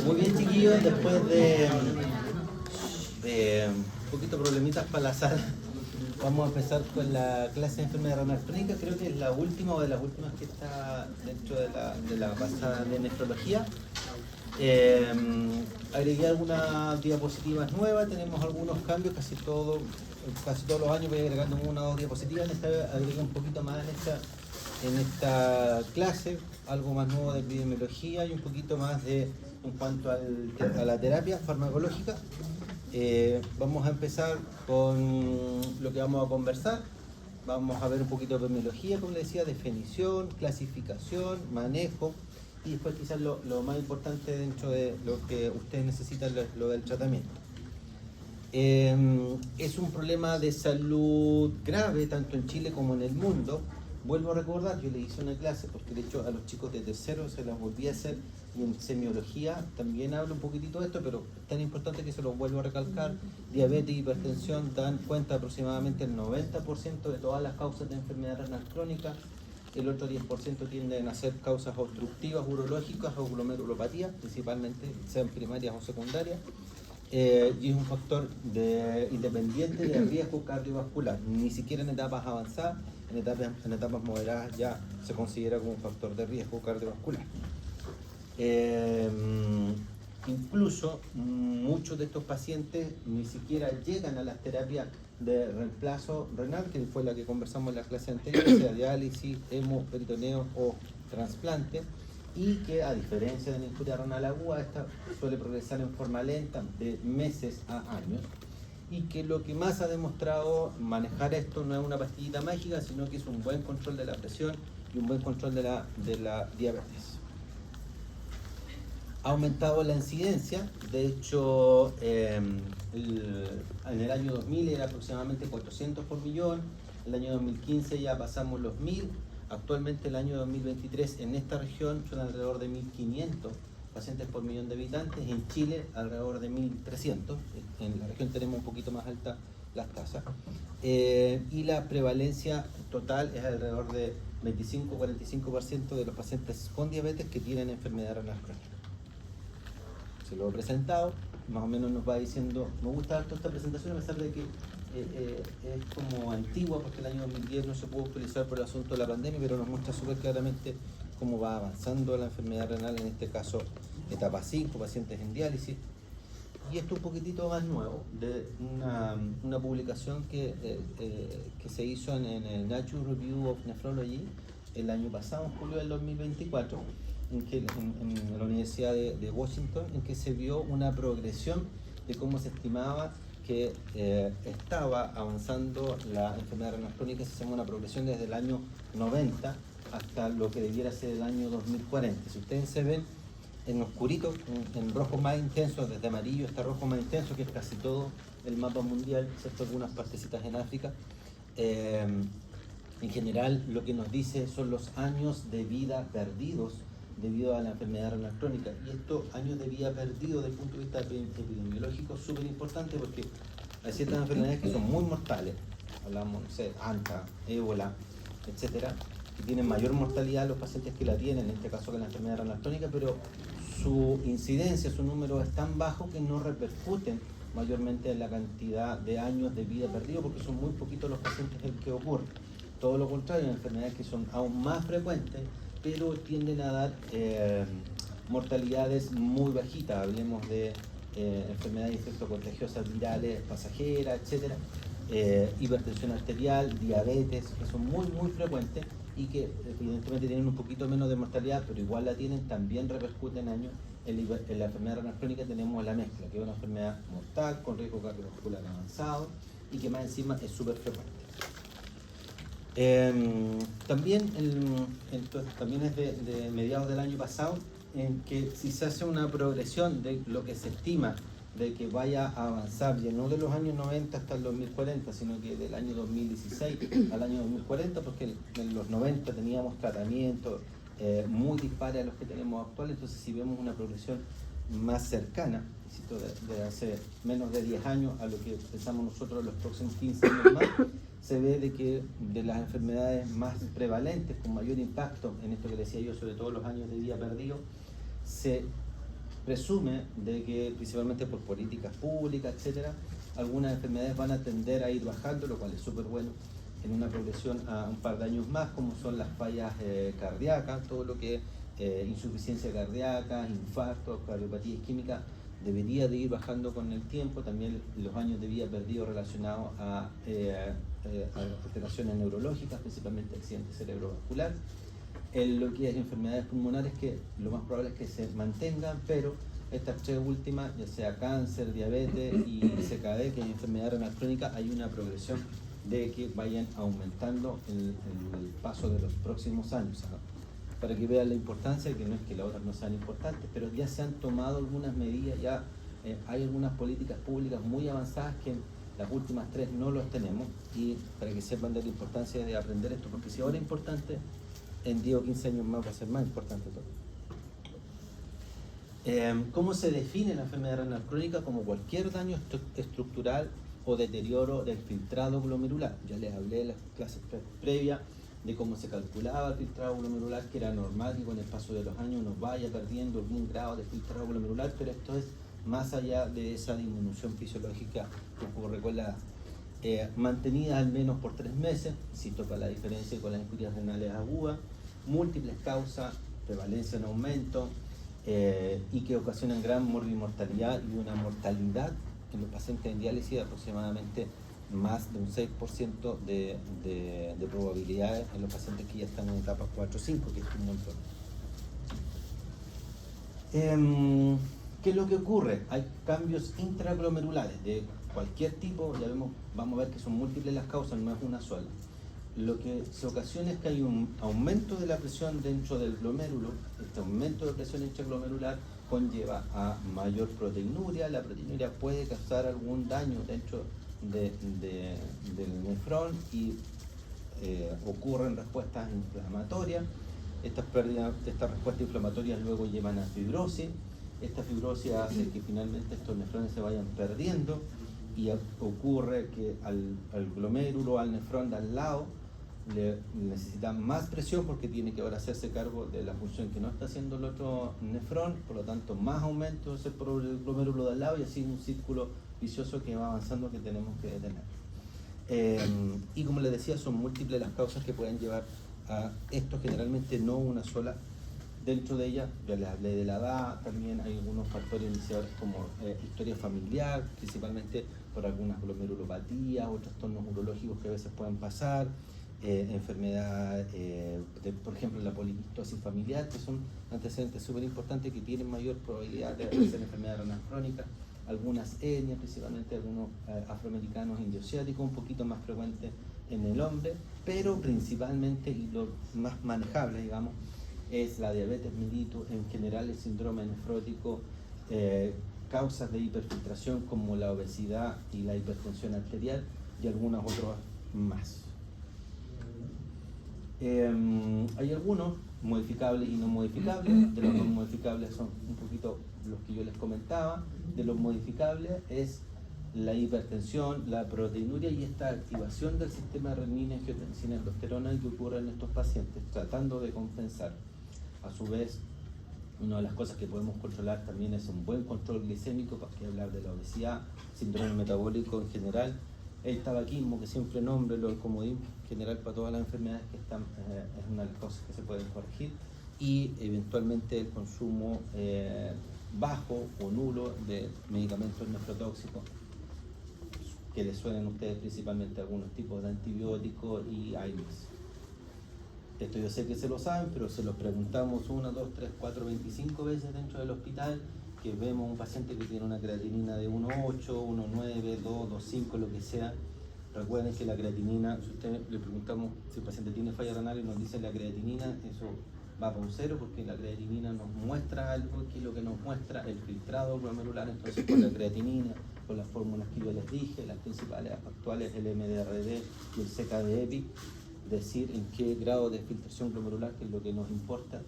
Muy bien, chiquillos, después de un poquito problemitas para la sala, vamos a empezar con la clase de enfermedad renal crónica. Creo que es la última o de las últimas que está dentro de la pasada de nefrología. Agregué algunas diapositivas nuevas, tenemos algunos cambios, casi todos los años voy agregando una o dos diapositivas. En esta vez agregué un poquito más en esta clase, algo más nuevo de epidemiología y un poquito más en cuanto a la terapia farmacológica. Vamos a empezar con lo que vamos a conversar. Vamos a ver un poquito de epidemiología, como les decía, definición, clasificación, manejo y después quizás lo más importante dentro de lo que ustedes necesitan, lo del tratamiento. Es un problema de salud grave tanto en Chile como en el mundo. Vuelvo a recordar, yo le hice una clase, porque de hecho a los chicos de tercero se las volví a hacer, y en semiología también hablo un poquitito de esto, pero es tan importante que se los vuelvo a recalcar. Diabetes y hipertensión dan cuenta aproximadamente el 90% de todas las causas de enfermedad renal crónica. El otro 10% tienden a ser causas obstructivas urológicas o glomerulopatía, principalmente, sean primarias o secundarias. Y es un factor independiente de riesgo cardiovascular, ni siquiera en etapas avanzadas. En etapas moderadas ya se considera como un factor de riesgo cardiovascular. Incluso muchos de estos pacientes ni siquiera llegan a las terapias de reemplazo renal, que fue la que conversamos en la clase anterior, sea diálisis, hemo, peritoneo o trasplante, y que a diferencia de la insuficiencia renal aguda, esta suele progresar en forma lenta de meses a años, y que lo que más ha demostrado manejar esto no es una pastillita mágica, sino que es un buen control de la presión y un buen control de la diabetes. Ha aumentado la incidencia, de hecho en el año 2000 era aproximadamente 400 por millón, el año 2015 ya pasamos los 1000, actualmente el año 2023 en esta región son alrededor de 1500 pacientes por millón de habitantes, en Chile alrededor de 1300, en la región tenemos un poquito más altas las tasas, y la prevalencia total es alrededor de 25-45% de los pacientes con diabetes que tienen enfermedad renal crónica. Se lo he presentado, más o menos nos va diciendo, me gusta harto esta presentación a pesar de que es como antigua porque el año 2010 no se pudo utilizar por el asunto de la pandemia, pero nos muestra súper claramente cómo va avanzando la enfermedad renal, en este caso etapa 5, pacientes en diálisis. Y esto un poquitito más nuevo, de una publicación que se hizo en el Nature Review of Nephrology el año pasado, en julio del 2024, en la Universidad de Washington, en que se vio una progresión de cómo se estimaba que estaba avanzando la enfermedad renal crónica. Se llama una progresión desde el año 90 hasta lo que debiera ser el año 2040. Si ustedes se ven en oscurito, en rojo más intenso, desde amarillo hasta rojo más intenso, que es casi todo el mapa mundial, excepto algunas partecitas en África, en general lo que nos dice son los años de vida perdidos debido a la enfermedad renal crónica. Y estos años de vida perdidos desde el punto de vista epidemiológico es súper importante porque hay ciertas enfermedades que son muy mortales, hablamos, no sé, ANCA, ébola, etcétera, que tienen mayor mortalidad los pacientes que la tienen, en este caso que la enfermedad renal crónica, pero su incidencia, su número es tan bajo que no repercuten mayormente en la cantidad de años de vida perdidos, porque son muy poquitos los pacientes en que ocurre. Todo lo contrario, hay enfermedades que son aún más frecuentes, pero tienden a dar mortalidades muy bajitas. Hablemos de enfermedades infectocontagiosas virales, pasajeras, etcétera, hipertensión arterial, diabetes, que son muy frecuentes y que evidentemente tienen un poquito menos de mortalidad, pero igual la tienen, también repercuten años. En la enfermedad renal crónica tenemos la mezcla, que es una enfermedad mortal con riesgo cardiovascular avanzado y que más encima es súper frecuente. También es de mediados del año pasado, en que si se hace una progresión de lo que se estima de que vaya a avanzar, ya no de los años 90 hasta el 2040, sino que del año 2016 al año 2040, porque en los 90 teníamos tratamientos muy dispares a los que tenemos actuales. Entonces si vemos una progresión más cercana, insisto, de hace menos de 10 años a lo que pensamos nosotros los próximos 15 años más, se ve de que de las enfermedades más prevalentes, con mayor impacto en esto que decía yo, sobre todo los años de vida perdidos, se presume de que principalmente por políticas públicas, etcétera, algunas enfermedades van a tender a ir bajando, lo cual es súper bueno, en una progresión a un par de años más, como son las fallas cardíacas, todo lo que es insuficiencia cardíaca, infartos, cardiopatía isquémica, debería de ir bajando con el tiempo. También los años de vida perdidos relacionados a alteraciones neurológicas, principalmente accidentes cerebrovasculares. En lo que es enfermedades pulmonares, que lo más probable es que se mantengan, pero estas tres últimas, ya sea cáncer, diabetes y CKD, que es enfermedad renal crónica, hay una progresión de que vayan aumentando el paso de los próximos años, ¿no? Para que vean la importancia, que no es que las otras no sean importantes, pero ya se han tomado algunas medidas, ya hay algunas políticas públicas muy avanzadas que las últimas tres no los tenemos, y para que sepan de la importancia de aprender esto, porque si ahora es importante, en 10 o 15 años más va a ser más importante todo. ¿Cómo se define la enfermedad renal crónica? Como cualquier daño estructural o deterioro del filtrado glomerular. Ya les hablé en las clases previas de cómo se calculaba el filtrado glomerular, que era normal que con el paso de los años nos vaya perdiendo algún grado de filtrado glomerular, pero esto es más allá de esa disminución fisiológica que ocurre con la mantenida al menos por 3 meses, si toca la diferencia con las injurias renales agudas, múltiples causas, prevalencia en aumento, y que ocasionan gran morbimortalidad y una mortalidad en los pacientes en diálisis de aproximadamente más de un 6% de probabilidades en los pacientes que ya están en etapa 4 o 5, que es un montón. ¿Qué es lo que ocurre? Hay cambios intraglomerulares de cualquier tipo, ya vamos a ver que son múltiples las causas, no es una sola. Lo que se ocasiona es que hay un aumento de la presión dentro del glomérulo. Este aumento de presión intraglomerular conlleva a mayor proteinuria. La proteinuria puede causar algún daño dentro del nefrón y ocurren respuestas inflamatorias. Estas respuestas inflamatorias luego llevan a fibrosis. Esta fibrosis hace que finalmente estos nefrones se vayan perdiendo, y ocurre que al glomérulo, al nefrón de al lado, le necesitan más presión porque tiene que ahora hacerse cargo de la función que no está haciendo el otro nefrón, por lo tanto más aumento es el glomérulo de al lado, y así un círculo vicioso que va avanzando, que tenemos que detener. Y como les decía, son múltiples las causas que pueden llevar a esto, generalmente no una sola. Dentro de ella, ya les hablé de la edad, también hay algunos factores iniciadores como historia familiar, principalmente por algunas glomerulopatías o trastornos urológicos que a veces pueden pasar, enfermedad, por ejemplo la poliquistosis familiar, que son antecedentes súper importantes que tienen mayor probabilidad de ser enfermedad renal crónica, algunas etnias, principalmente algunos afroamericanos indioasiáticos, un poquito más frecuentes en el hombre, pero principalmente, y lo más manejable, digamos, es la diabetes mellitus, en general el síndrome nefrótico, causas de hiperfiltración como la obesidad y la hipertensión arterial, y algunas otras más. Hay algunos modificables y no modificables. De los no modificables son un poquito los que yo les comentaba. De los modificables es la hipertensión, la proteinuria y esta activación del sistema renina, angiotensina, aldosterona que ocurre en estos pacientes, tratando de compensar. A su vez, una de las cosas que podemos controlar también es un buen control glicémico, para que hablar de la obesidad, síndrome metabólico en general, el tabaquismo, que siempre nombro, el comodín en general para todas las enfermedades que están, es una de las cosas que se pueden corregir, y eventualmente el consumo bajo o nulo de medicamentos nefrotóxicos, que les suenen a ustedes principalmente algunos tipos de antibióticos y AINES. Esto yo sé que se lo saben, pero se lo preguntamos 1, 2, 3, 4, 25 veces dentro del hospital, que vemos un paciente que tiene una creatinina de 1,8, 1,9, 2, 2,5, lo que sea. Recuerden que la creatinina, si usted le preguntamos si el paciente tiene falla renal y nos dice la creatinina, eso va para un 0, porque la creatinina nos muestra algo, que es lo que nos muestra el filtrado glomerular. Entonces, con la creatinina, con las fórmulas que yo les dije, las principales actuales, el MDRD y el CKD-EPI, decir en qué grado de filtración glomerular, que es lo que nos importa,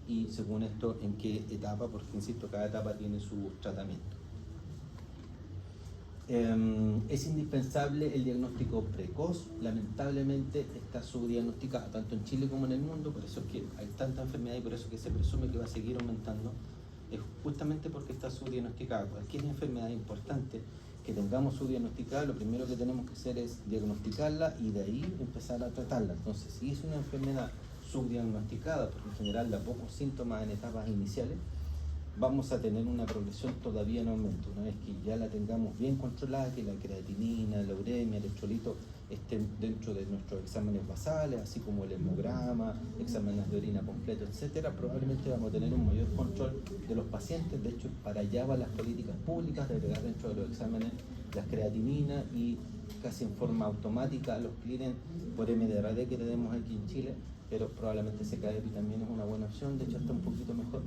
y según esto en qué etapa, porque insisto, cada etapa tiene su tratamiento. Es indispensable el diagnóstico precoz. Lamentablemente está subdiagnosticado tanto en Chile como en el mundo, por eso es que hay tanta enfermedad y por eso es que se presume que va a seguir aumentando, es justamente porque está subdiagnosticada. Cualquier enfermedad importante que tengamos subdiagnosticada, lo primero que tenemos que hacer es diagnosticarla y de ahí empezar a tratarla. Entonces, si es una enfermedad subdiagnosticada, porque en general da pocos síntomas en etapas iniciales, vamos a tener una progresión todavía en aumento. Una vez que ya la tengamos bien controlada, que la creatinina, la uremia, el electrolito estén dentro de nuestros exámenes basales, así como el hemograma, exámenes de orina completo, etcétera, probablemente vamos a tener un mayor control de los pacientes. De hecho, para allá van las políticas públicas de agregar dentro de los exámenes las creatininas y casi en forma automática los clearance por MDRD que tenemos aquí en Chile, pero probablemente CKD también es una buena opción, de hecho está un poquito mejor.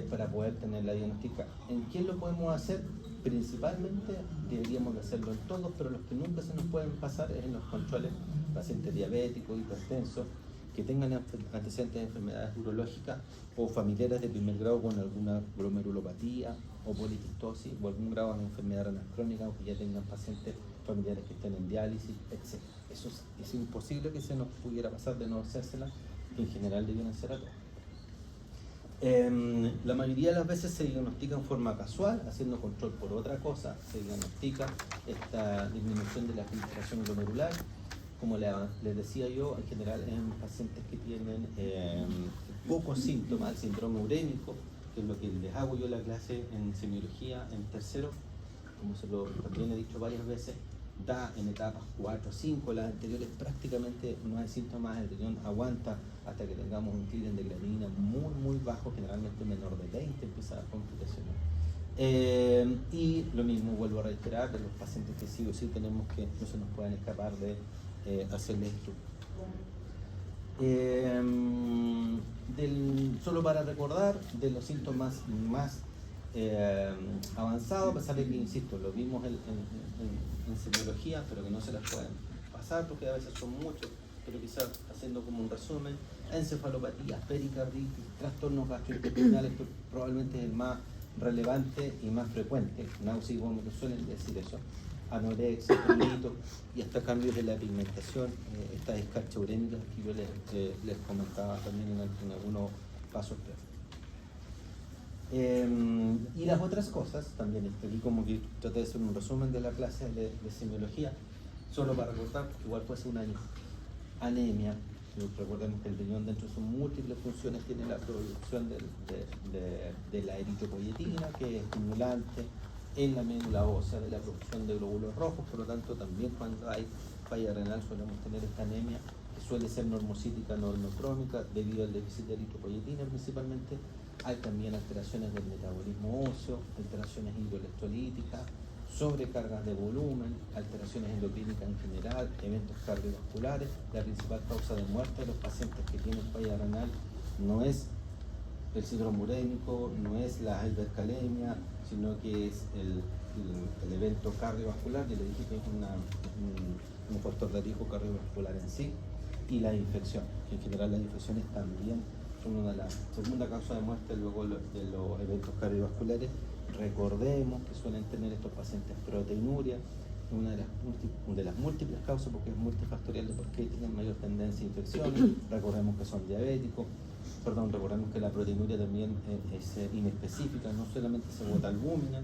Para poder tenerla diagnosticada. ¿En quién lo podemos hacer? Principalmente deberíamos de hacerlo en todos, pero los que nunca se nos pueden pasar es en los controles, pacientes diabéticos, hipertensos, que tengan antecedentes de enfermedades urológicas o familiares de primer grado con alguna glomerulopatía o poliquistosis o algún grado de enfermedad renal crónica, o que ya tengan pacientes familiares que estén en diálisis, etc. Eso es imposible que se nos pudiera pasar de no hacérsela, que en general debieran ser a todos. La mayoría de las veces se diagnostica en forma casual, haciendo control por otra cosa. Se diagnostica esta disminución de la filtración glomerular, como les decía yo, en general en pacientes que tienen pocos síntomas, el síndrome urémico, que es lo que les hago yo la clase en semiología en tercero, como se lo también he dicho varias veces, da en etapas 4 o 5, las anteriores prácticamente no hay síntomas, el riñón aguanta hasta que tengamos un clearance de creatinina muy bajo, generalmente menor de 20, empieza a dar complicaciones. Y lo mismo, vuelvo a reiterar, de los pacientes que sí o sí tenemos que no se nos pueden escapar de hacerle esto. Solo para recordar, de los síntomas más avanzados, a pesar de que, insisto, lo vimos en semiología, pero que no se las pueden pasar porque a veces son muchos, pero quizás haciendo como un resumen: encefalopatías, pericarditis, trastornos gastrointestinales, que probablemente es el más relevante y más frecuente, náusea y vómitos suelen decir eso, anorexia, prurito y hasta cambios de la pigmentación, estas escarchas urémicas que yo les comentaba también en algunos pasos previos. Y las otras cosas, también aquí como que traté de hacer un resumen de la clase de semiología, solo para recordar, porque igual puede ser un año. Anemia, recordemos que el riñón dentro de sus múltiples funciones tiene la producción de la eritropoyetina, que es estimulante en la médula ósea de la producción de glóbulos rojos, por lo tanto también cuando hay falla renal solemos tener esta anemia, que suele ser normocítica, normocrónica, debido al déficit de eritropoyetina principalmente. Hay también alteraciones del metabolismo óseo, alteraciones hidroelectrolíticas, sobrecargas de volumen, alteraciones endocrínicas en general, eventos cardiovasculares. La principal causa de muerte de los pacientes que tienen falla renal no es el síndrome urémico, no es la hipercalemia, sino que es el evento cardiovascular. Yo le dije que es un factor de riesgo cardiovascular en sí, y la infección. En general las infecciones también son una de las segunda causa de muerte luego de los eventos cardiovasculares. Recordemos que suelen tener estos pacientes proteinuria, una de las múltiples causas, porque es multifactorial de por qué tienen mayor tendencia a infecciones. Recordemos que son diabéticos, recordemos que la proteinuria también es inespecífica, no solamente se bota albúmina,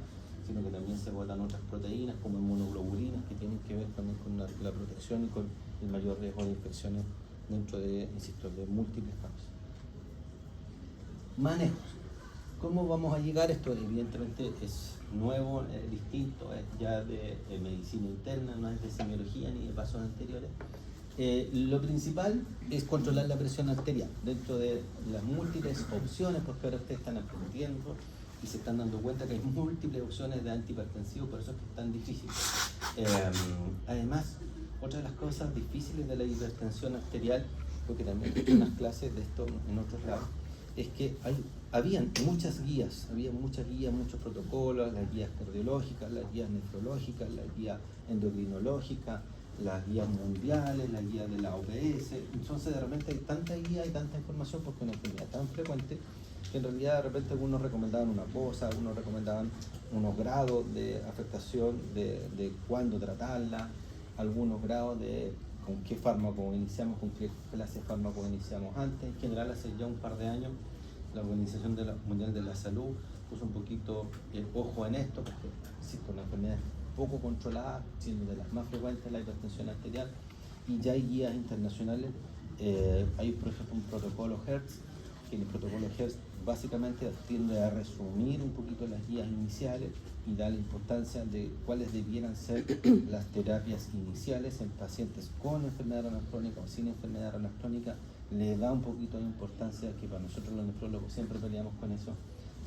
sino que también se botan otras proteínas como inmunoglobulinas, que tienen que ver también con la protección y con el mayor riesgo de infecciones dentro de, insisto, de múltiples causas. Manejos. ¿Cómo vamos a llegar? Esto evidentemente es nuevo, es distinto, es ya de medicina interna, no es de semiología ni de pasos anteriores. Lo principal es controlar la presión arterial dentro de las múltiples opciones, porque ahora ustedes están aprendiendo y se están dando cuenta que hay múltiples opciones de antihipertensivos, por eso es que es tan difícil. Además, otra de las cosas difíciles de la hipertensión arterial, porque también he hecho unas clases de esto en otros lados, es que habían muchas guías, muchos protocolos, las guías cardiológicas, las guías nefrológicas, las guías endocrinológicas, las guías mundiales, las guías de la OPS. Entonces de repente hay tanta guía y tanta información porque una enfermedad tan frecuente que en realidad de repente algunos recomendaban una cosa, algunos recomendaban unos grados de afectación de cuándo tratarla, algunos grados de con qué fármaco iniciamos, con qué clase de fármaco iniciamos antes. En general hace ya un par de años la Organización Mundial de la Salud puso un poquito ojo en esto porque existe una enfermedad poco controlada, siendo de las más frecuentes la hipertensión arterial, y ya hay guías internacionales. Hay por ejemplo un protocolo HERTZ, que el protocolo HERTZ básicamente tiende a resumir un poquito las guías iniciales y da la importancia de cuáles debieran ser las terapias iniciales en pacientes con enfermedad renal crónica o sin enfermedad renal crónica. Le da un poquito de importancia, que para nosotros los nefrólogos siempre peleamos con eso.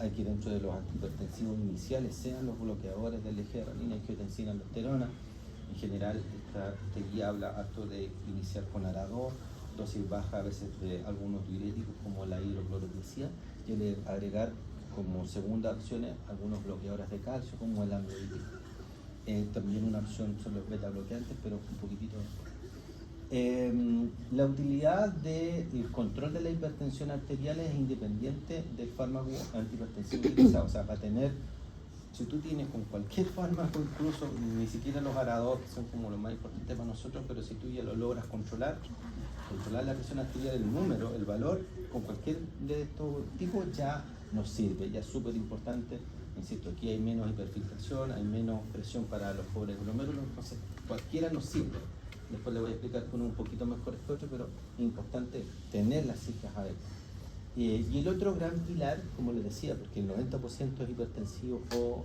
Hay que dentro de los antihipertensivos iniciales sean los bloqueadores del eje de renina, angiotensina, aldosterona. En general esta guía habla harto de iniciar con ARA-2, dosis baja a veces de algunos diuréticos como la hidroclorotiazida, y agregar como segunda opción algunos bloqueadores de calcio como el amlodipino. También una opción son los beta bloqueantes, pero un poquitito después. La utilidad del control de la hipertensión arterial es independiente del fármaco antihipertensivo utilizado. O sea, para tener, si tú tienes con cualquier fármaco, incluso ni siquiera los ARA-2, que son como lo más importante para nosotros, pero si tú ya lo logras controlar la presión arterial, el número, el valor, con cualquier de estos tipos ya nos sirve, ya es súper importante. Insisto, aquí hay menos hiperfiltración, hay menos presión para los pobres glomérulos, entonces cualquiera nos sirve. Después le voy a explicar con un poquito mejor que otro, pero es importante tener las cifras a ver. Y el otro gran pilar, como les decía, porque el 90% es hipertensivo o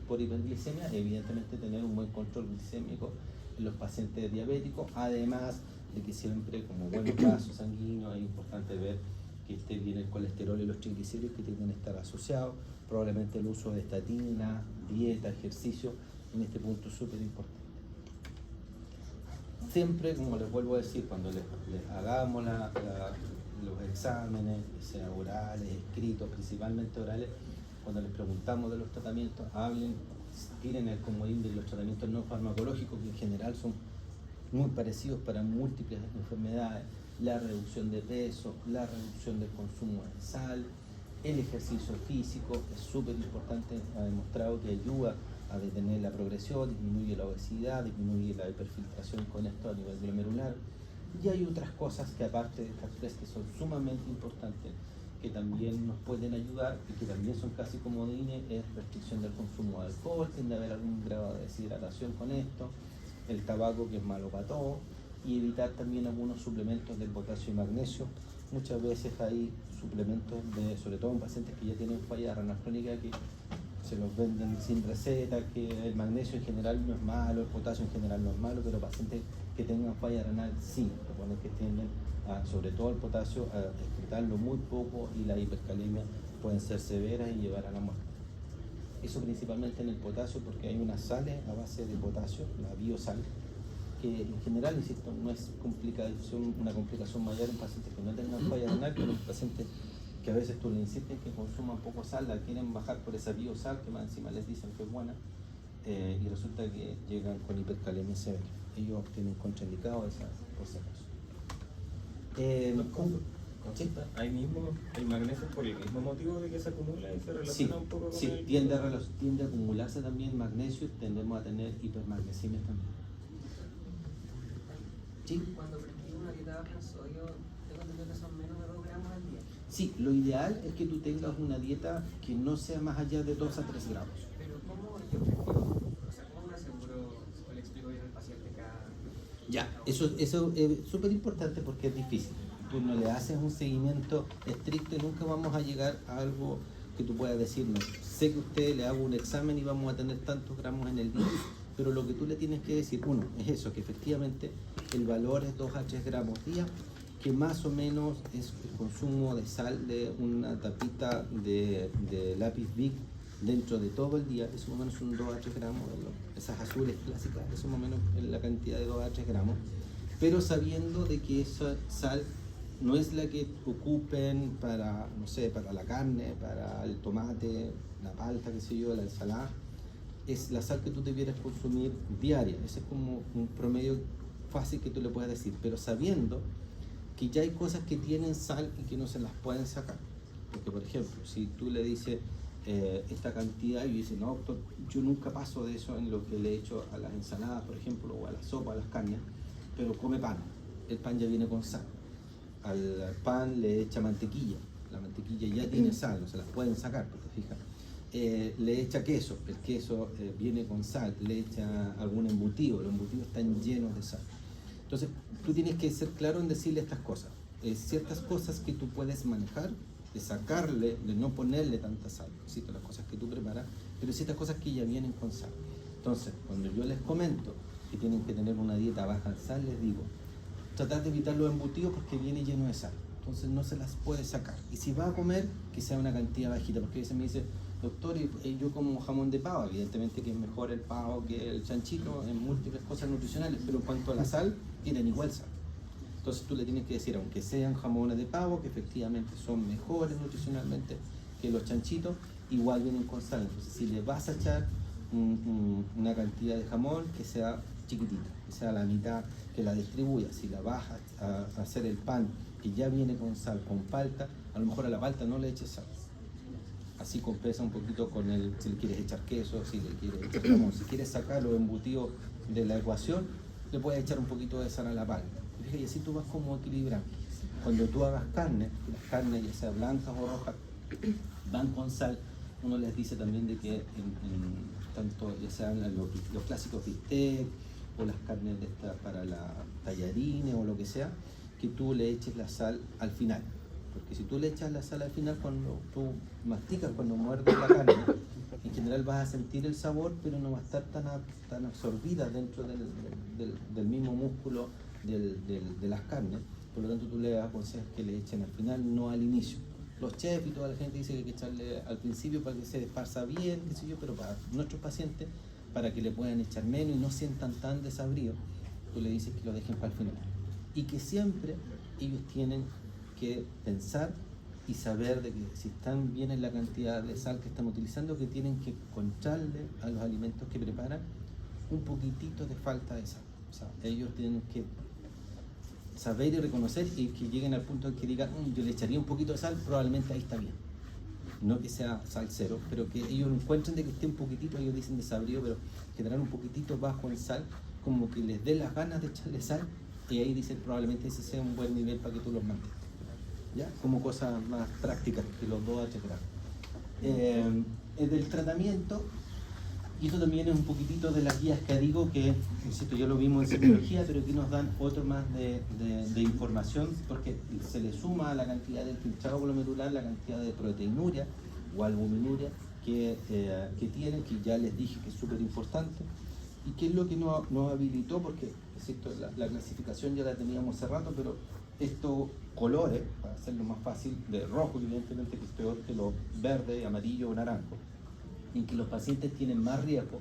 por hiperglicemia, evidentemente tener un buen control glicémico en los pacientes diabéticos, además de que siempre como buenos vasos sanguíneos es importante ver que esté bien el colesterol y los triglicéridos que tienen que estar asociados, probablemente el uso de estatina, dieta, ejercicio, en este punto es súper importante. Siempre, como les vuelvo a decir, cuando les hagamos los exámenes, sea orales, escritos, principalmente orales, cuando les preguntamos de los tratamientos, hablen, tiren el comodín de los tratamientos no farmacológicos, que en general son muy parecidos para múltiples enfermedades: la reducción de peso, la reducción del consumo de sal, el ejercicio físico es súper importante, ha demostrado que ayuda a detener la progresión, disminuye la obesidad, disminuye la hiperfiltración con esto a nivel glomerular. Y hay otras cosas que aparte de estas tres que son sumamente importantes, que también nos pueden ayudar y que también son casi comodines, es restricción del consumo de alcohol, tiende a haber algún grado de deshidratación con esto, el tabaco, que es malo para todo, y evitar también algunos suplementos del potasio y magnesio. Muchas veces hay suplementos, sobre todo en pacientes que ya tienen falla renal crónica, que se los venden sin receta, que el magnesio en general no es malo, el potasio en general no es malo, pero pacientes que tengan falla renal sí, que tienden sobre todo el potasio, a excretarlo muy poco, y la hipercalemia pueden ser severas y llevar a la muerte. Eso principalmente en el potasio, porque hay unas sales a base de potasio, la biosal, que en general, insisto, no es una complicación mayor en pacientes que no tengan falla renal, pero en pacientes que a veces tú le insistes que consuman poco sal, la quieren bajar por esa biosal, que más encima les dicen que es buena, y resulta que llegan con hipercalemia severa. Ellos tienen contraindicado esa cosa. Ahí mismo el magnesio, por el mismo motivo de que se acumula y se relaciona un poco con el... tiende a acumularse también magnesio, tendemos a tener hipermagnesemia también. ¿Sí? Cuando prescribo una dieta baja en sodio, tengo entendido que son menos de 2 gramos al día. Sí, lo ideal es que tú tengas una dieta que no sea más allá de 2 a 3 gramos. Pero ¿cómo yo prescribo? O sea, ¿cómo me aseguro o le explico bien al paciente cada... Ya, eso es súper importante porque es difícil. Tú no le haces un seguimiento estricto y nunca vamos a llegar a algo que tú puedas decirnos: sé que a usted le hago un examen y vamos a tener tantos gramos en el día, pero lo que tú le tienes que decir, uno, es eso, que efectivamente el valor es 2 a 3 gramos día, que más o menos es el consumo de sal de una tapita de lápiz Bic dentro de todo el día, eso más o menos son 2 a 3 gramos, esas azules clásicas, eso más o menos es la cantidad de 2 a 3 gramos, pero sabiendo de que esa sal no es la que ocupen para, no sé, para la carne, para el tomate, la palta, qué sé yo, la ensalada. es la sal que tú debieras consumir diaria. Ese es como un promedio fácil que tú le puedes decir, pero sabiendo que ya hay cosas que tienen sal y que no se las pueden sacar. Porque, por ejemplo, si tú le dices esta cantidad y dice, no, doctor, yo nunca paso de eso en lo que le he hecho a las ensaladas, por ejemplo, o a la sopa, a las carnes, pero come pan. El pan ya viene con sal. Al pan le echa mantequilla. La mantequilla ya tiene sal, no se las pueden sacar, porque fíjate. Le echa queso, el queso viene con sal, le echa algún embutido, los embutidos están llenos de sal. Entonces, tú tienes que ser claro en decirle estas cosas. Ciertas cosas que tú puedes manejar, de sacarle, de no ponerle tanta sal, ¿cierto? Las cosas que tú preparas, pero ciertas cosas que ya vienen con sal. Entonces, cuando yo les comento que tienen que tener una dieta baja en sal, les digo, tratar de evitar los embutidos porque viene lleno de sal. Entonces no se las puede sacar. Y si va a comer, que sea una cantidad bajita, porque a veces me dice, doctor, yo como jamón de pavo, evidentemente que es mejor el pavo que el chanchito en múltiples cosas nutricionales, pero en cuanto a la sal, tienen igual sal. Entonces tú le tienes que decir, aunque sean jamones de pavo, que efectivamente son mejores nutricionalmente que los chanchitos, igual vienen con sal. Entonces si le vas a echar una cantidad de jamón, que sea chiquitita, que sea la mitad, que la distribuya. Si la vas a hacer el pan que ya viene con sal, con palta, a lo mejor a la palta no le eches sal. Así compensa un poquito con si le quieres echar queso, si le quieres echar jamón. Si quieres sacar los embutidos de la ecuación, le puedes echar un poquito de sal a la palta. Y así tú vas como equilibrando. Cuando tú hagas carne, las carnes ya sea blancas o rojas, van con sal, uno les dice también de que tanto ya sean los clásicos bistec o las carnes de estas para la tallarines o lo que sea, que tú le eches la sal al final. Porque si tú le echas la sal al final, cuando tú masticas, cuando muerdes la carne, en general vas a sentir el sabor, pero no va a estar tan absorbida dentro del mismo músculo de las carnes. Por lo tanto, tú le aconsejas que le echen al final, no al inicio. Los chefs y toda la gente dice que hay que echarle al principio para que se esparza bien, qué sé yo, pero para nuestros pacientes, para que le puedan echar menos y no sientan tan desabrido, tú le dices que lo dejen para el final. Y que siempre ellos tienen que pensar y saber de que si están bien en la cantidad de sal que están utilizando, que tienen que encontrarle a los alimentos que preparan un poquitito de falta de sal. O sea, ellos tienen que saber y reconocer y que lleguen al punto en que digan, yo le echaría un poquito de sal, probablemente ahí está bien. No que sea sal cero, pero que ellos encuentren de que esté un poquitito, ellos dicen desabrido, pero que tendrán un poquitito bajo en sal, como que les dé las ganas de echarle sal, y ahí dicen probablemente ese sea un buen nivel para que tú los mantengas. ¿Ya? Como cosas más prácticas que los 2 a 3 gramos. Del tratamiento, y esto también es un poquitito de las guías que digo, que insisto, ya lo vimos en psicología, pero aquí nos dan otro más de información, porque se le suma a la cantidad del filtrado glomerular la cantidad de proteinuria o albuminuria que tienen, que ya les dije que es súper importante, y que es lo que nos habilitó, porque insisto, la clasificación ya la teníamos hace rato, pero estos colores, para hacerlo más fácil, de rojo, evidentemente que es peor que los verde, amarillo o naranjo, en que los pacientes tienen más riesgo,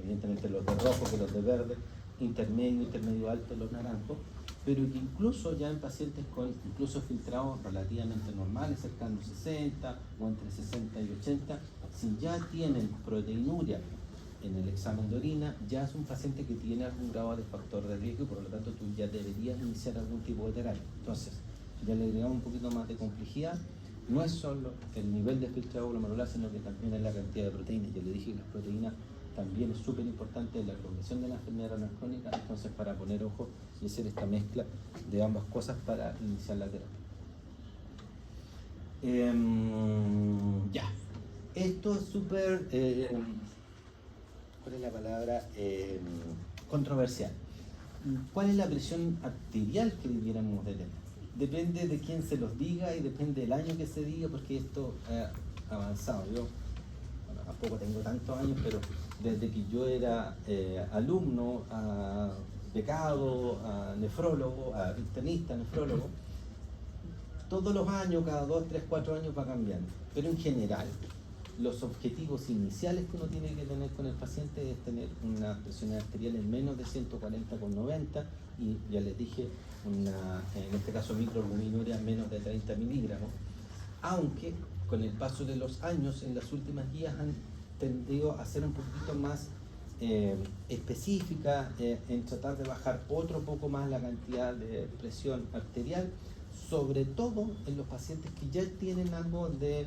evidentemente los de rojo que los de verde, intermedio alto los naranjos, pero que incluso ya en pacientes con incluso filtrados relativamente normales, cercanos a 60 o entre 60 y 80, si ya tienen proteinuria en el examen de orina, ya es un paciente que tiene algún grado de factor de riesgo y por lo tanto tú ya deberías iniciar algún tipo de terapia. Entonces, ya le agregamos un poquito más de complejidad. No es solo el nivel de filtrado glomerular, sino que también es la cantidad de proteínas. Yo le dije que las proteínas también es súper importante en la progresión de la enfermedad renal crónica, entonces para poner ojo y hacer esta mezcla de ambas cosas para iniciar la terapia. Ya, esto es súper, ¿cuál es la palabra? Controversial. ¿Cuál es la presión arterial que debiéramos de tener? Depende de quién se los diga y depende del año que se diga, porque esto ha avanzado. Yo, bueno, tampoco tengo tantos años, pero desde que yo era alumno, a becado, a nefrólogo, a internista, nefrólogo, todos los años, cada 2, 3, 4 años va cambiando. Pero en general, los objetivos iniciales que uno tiene que tener con el paciente es tener una presión arterial en menos de 140/90 y ya les dije, en este caso microalbuminuria menos de 30 miligramos, aunque con el paso de los años en las últimas guías han tendido a ser un poquito más específica en tratar de bajar otro poco más la cantidad de presión arterial, sobre todo en los pacientes que ya tienen algo de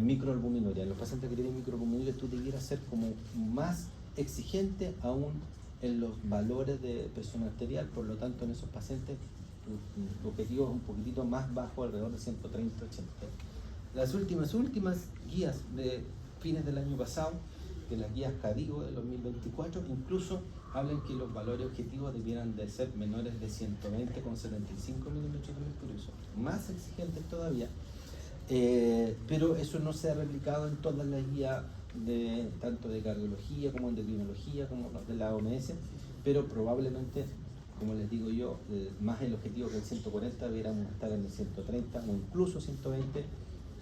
microalbuminuria. En los pacientes que tienen microalbuminuria tú debieras ser como más exigente aún en los valores de presión arterial, por lo tanto en esos pacientes tu objetivo es un poquitito más bajo, alrededor de 130-80. Las últimas guías de fines del año pasado, de las guías CADIGO de 2024, incluso hablan que los valores objetivos debieran de ser menores de 120 con 75 milímetros de mercurio, son más exigentes todavía, pero eso no se ha replicado en todas las guías tanto de cardiología como endocrinología como de la OMS, pero probablemente, como les digo yo, más el objetivo que el 140 deberíamos estar en el 130 o incluso 120,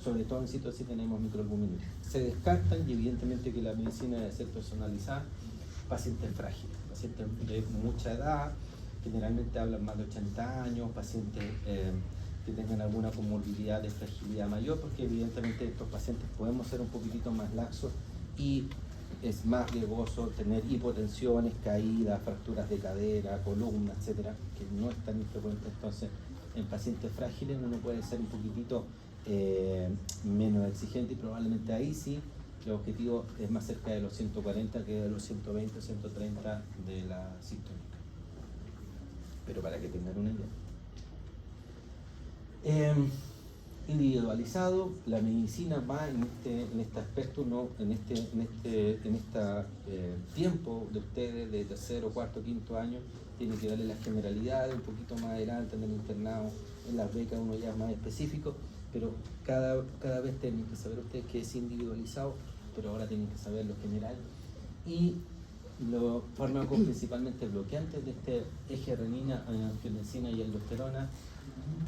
sobre todo en sitios si tenemos microalbuminuria. Se descartan, y evidentemente que la medicina debe ser personalizada, pacientes frágiles, pacientes de mucha edad, generalmente hablan más de 80 años, pacientes que tengan alguna comorbilidad de fragilidad mayor, porque evidentemente estos pacientes podemos ser un poquitito más laxos y es más riesgoso tener hipotensiones, caídas, fracturas de cadera, columna, etcétera, que no es tan infrecuente. Entonces, en pacientes frágiles uno puede ser un poquitito menos exigente y probablemente ahí sí el objetivo es más cerca de los 140 que de los 120 o 130 de la sistólica. Pero para que tengan una idea. Individualizado, la medicina va en este aspecto, no en este tiempo de ustedes de tercero, cuarto, quinto año, tiene que darle las generalidades, un poquito más adelante en el internado, en las becas uno ya es más específico, pero cada vez tienen que saber ustedes que es individualizado, pero ahora tienen que saber lo general. Y los fármacos principalmente bloqueantes de este eje renina, angiotensina y aldosterona,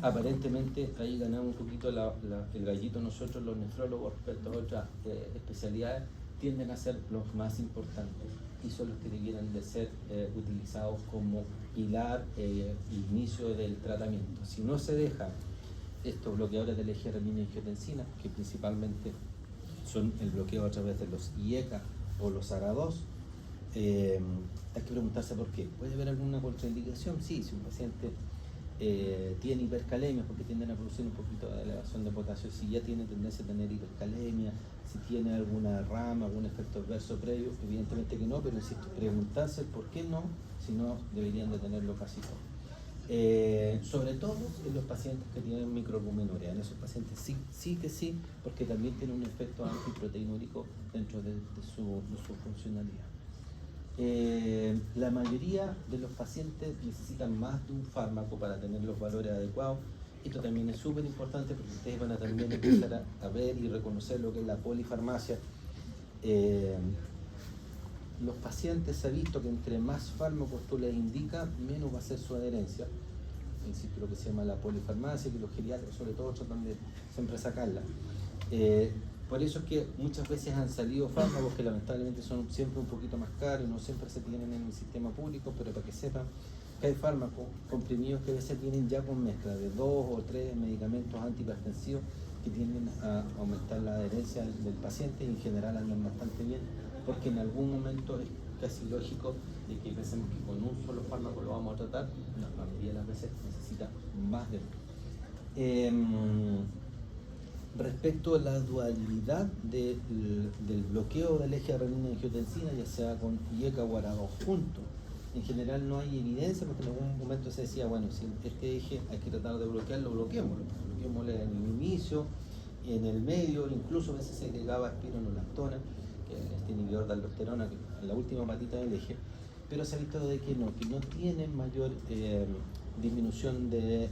aparentemente ahí ganamos un poquito el gallito nosotros los nefrólogos respecto a otras especialidades, tienden a ser los más importantes y son los que debieran de ser utilizados como pilar inicio del tratamiento. Si no se deja estos bloqueadores del eje renina y angiotensina, que principalmente son el bloqueo a través de los IECA o los ARA2, hay que preguntarse por qué. ¿Puede haber alguna contraindicación? Sí, si un paciente tiene hipercalemia, porque tienden a producir un poquito de elevación de potasio, si ya tiene tendencia a tener hipercalemia, si tiene alguna rama, algún efecto adverso previo, evidentemente que no, pero insisto, preguntarse por qué no, si no deberían de tenerlo casi todo. Sobre todo en los pacientes que tienen microalbuminuria, en esos pacientes sí, porque también tiene un efecto antiproteinúrico dentro de su funcionalidad. La mayoría de los pacientes necesitan más de un fármaco para tener los valores adecuados. Esto también es súper importante porque ustedes van a también empezar a ver y reconocer lo que es la polifarmacia. Los pacientes se ha visto que entre más fármacos tú les indicas, menos va a ser su adherencia. Existe lo que se llama la polifarmacia, que los geriatras sobre todo tratan de siempre sacarla. Por eso es que muchas veces han salido fármacos que lamentablemente son siempre un poquito más caros y no siempre se tienen en el sistema público, pero para que sepan que hay fármacos comprimidos que a veces vienen ya con mezcla de 2 o 3 medicamentos antihipertensivos que tienden a aumentar la adherencia del paciente y en general andan bastante bien, porque en algún momento es casi lógico de que pensemos que con un solo fármaco lo vamos a tratar, la mayoría de las veces necesita más de uno. Respecto a la dualidad del bloqueo del eje renina-angiotensina, ya sea con IECA o ARA2 juntos, en general no hay evidencia, porque en algún momento se decía, bueno, si este eje hay que tratar de bloquearlo, bloqueémoslo en el inicio, en el medio, incluso a veces se agregaba espironolactona, que es este inhibidor de aldosterona, que es la última patita del eje, pero se ha visto de que no tienen mayor disminución de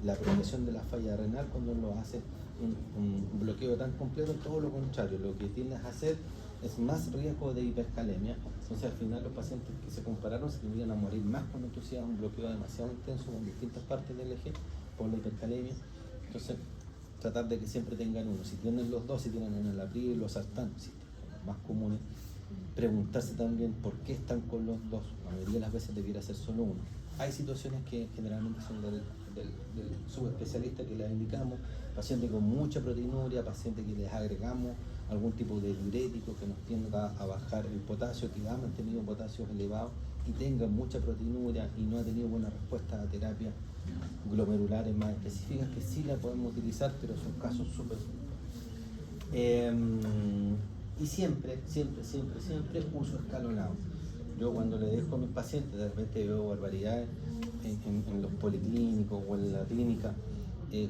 la progresión de la falla renal cuando lo hace un bloqueo tan completo, todo lo contrario, lo que tiendes a hacer es más riesgo de hipercalemia. Entonces al final los pacientes que se compararon se tendrían a morir más cuando tú hacías un bloqueo demasiado intenso en distintas partes del eje por la hipercalemia. Entonces tratar de que siempre tengan uno, si tienen los dos, si tienen el enalapril y los sartán, si los más comunes, preguntarse también por qué están con los dos. La mayoría de las veces debiera ser solo uno. Hay situaciones que generalmente son del del subespecialista que les indicamos, pacientes con mucha proteinuria, pacientes que les agregamos algún tipo de diurético que nos tienda a bajar el potasio, que ha mantenido potasios elevados y tenga mucha proteinuria y no ha tenido buena respuesta a terapias glomerulares más específicas que sí la podemos utilizar, pero son casos súper. Y siempre uso escalonado. Yo cuando le dejo a mis pacientes, de repente veo barbaridades en los policlínicos o en la clínica,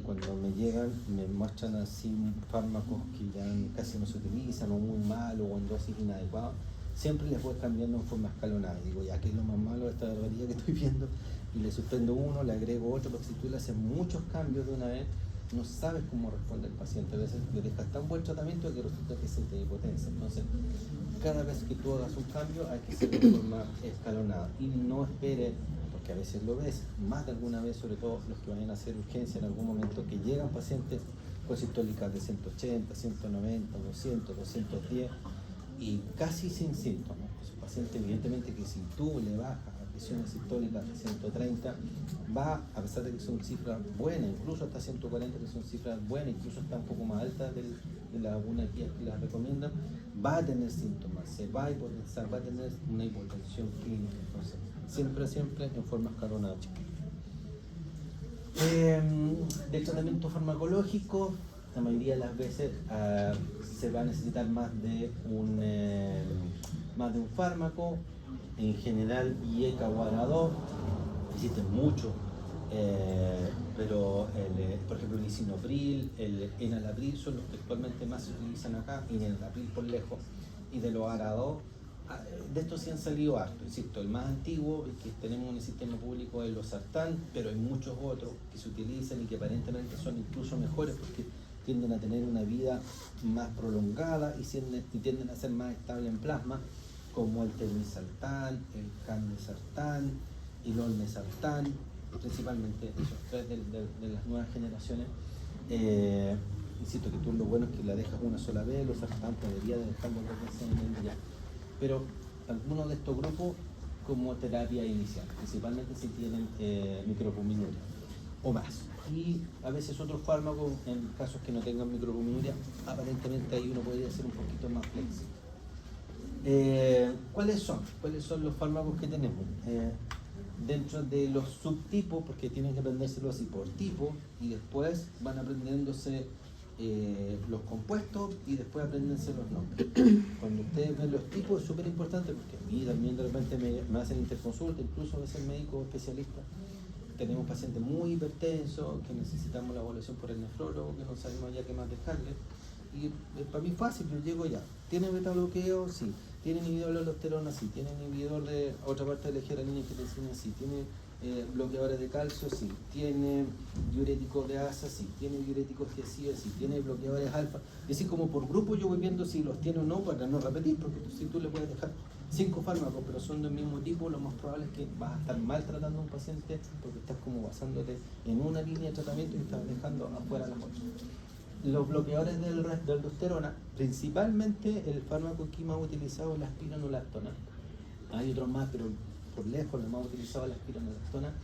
cuando me llegan me muestran así fármacos que ya casi no se utilizan o muy malos o en dosis inadecuadas. Siempre les voy cambiando en forma escalonada. Digo, ya que es lo más malo de esta barbaridad que estoy viendo, y le suspendo uno, le agrego otro, porque si tú le haces muchos cambios de una vez, no sabes cómo responde el paciente. A veces le dejas tan buen tratamiento que resulta que se te hipotensa. Entonces, cada vez que tú hagas un cambio hay que hacerlo de forma escalonada y no espere, porque a veces lo ves, más de alguna vez, sobre todo los que vayan a hacer urgencia en algún momento, que llegan pacientes con sistólicas de 180, 190, 200, 210 y casi sin síntomas. Es un paciente evidentemente que si tú le bajas a presiones sistólicas de 130, va, a pesar de que son cifras buenas, incluso hasta 140 que son cifras buenas, incluso está un poco más altas de algunas guías que las recomiendan, va a tener síntomas, se va a hipotensar, va a tener una hipotensión clínica. Entonces, siempre en forma escalonada, chicos. Del tratamiento farmacológico, la mayoría de las veces se va a necesitar más de un fármaco, en general IECA o ARA2, existen muchos, pero por ejemplo el lisinopril, el enalapril son los que actualmente más se utilizan acá, y el enalapril por lejos, y de los ARA2, de estos sí han salido harto, insisto, el más antiguo que tenemos en el sistema público es los sartán, pero hay muchos otros que se utilizan y que aparentemente son incluso mejores porque tienden a tener una vida más prolongada y tienden a ser más estables en plasma, como el telmisartán, el candesartán, el olmesartán, principalmente esos tres de las nuevas generaciones. Insisto que tú lo bueno es que la dejas una sola vez, los sartán debería de dejarlo 2 veces en el día. Pero algunos de estos grupos como terapia inicial, principalmente si tienen microalbuminuria o más. Y a veces otros fármacos, en casos que no tengan microalbuminuria, aparentemente ahí uno podría ser un poquito más flexible. ¿Cuáles son los fármacos que tenemos? Dentro de los subtipos, porque tienen que aprendérselo así por tipo, y después van aprendiéndose los compuestos y después aprendense los nombres. Cuando ustedes ven los tipos es súper importante porque a mí también de repente me hacen interconsulta, incluso a veces médicos especialistas. Tenemos pacientes muy hipertensos que necesitamos la evaluación por el nefrólogo, que no sabemos ya qué más dejarle. Y para mí es fácil, yo llego ya. ¿Tiene beta bloqueo? Sí. ¿Tiene inhibidor de aldosterona? Sí. ¿Tiene inhibidor de otra parte de la geralina y angiotensina? Sí. ¿Tiene bloqueadores de calcio? Sí. ¿Tiene diuréticos de asa? Sí. ¿Tiene diuréticos GSI? Sí. ¿Tiene bloqueadores alfa? Es decir, como por grupo yo voy viendo si los tiene o no para no repetir, porque si tú le puedes dejar 5 fármacos, pero son del mismo tipo, lo más probable es que vas a estar mal tratando a un paciente porque estás como basándote en una línea de tratamiento y estás dejando afuera las otras. Los bloqueadores de aldosterona, principalmente el fármaco que más utilizado es la espironolactona. Hay otros más, pero por lejos lo más utilizado es la espironolactona.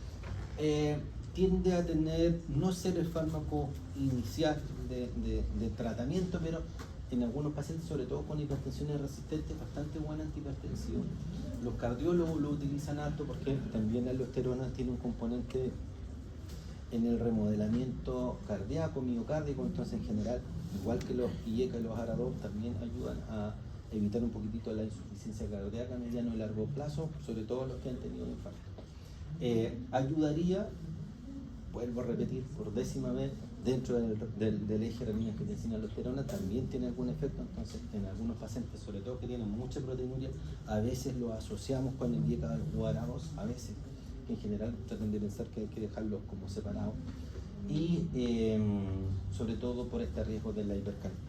Tiende a tener, no ser el fármaco inicial de tratamiento, pero en algunos pacientes, sobre todo con hipertensiones resistentes, bastante buen antihipertensivo. Los cardiólogos lo utilizan alto porque también la aldosterona tiene un componente en el remodelamiento cardíaco, miocárdico, entonces en general, igual que los IECA y los ARA2, también ayudan a evitar un poquitito la insuficiencia cardíaca a mediano y largo plazo, sobre todo los que han tenido infarto. Ayudaría, vuelvo a repetir por 10ª vez, dentro del eje renina-angiotensina-aldosterona también tiene algún efecto, entonces en algunos pacientes, sobre todo que tienen mucha proteinuria, a veces lo asociamos con el IECA o ARA2, a veces. En general tratan de pensar que hay que dejarlos como separados y sobre todo por este riesgo de la hipercalemia.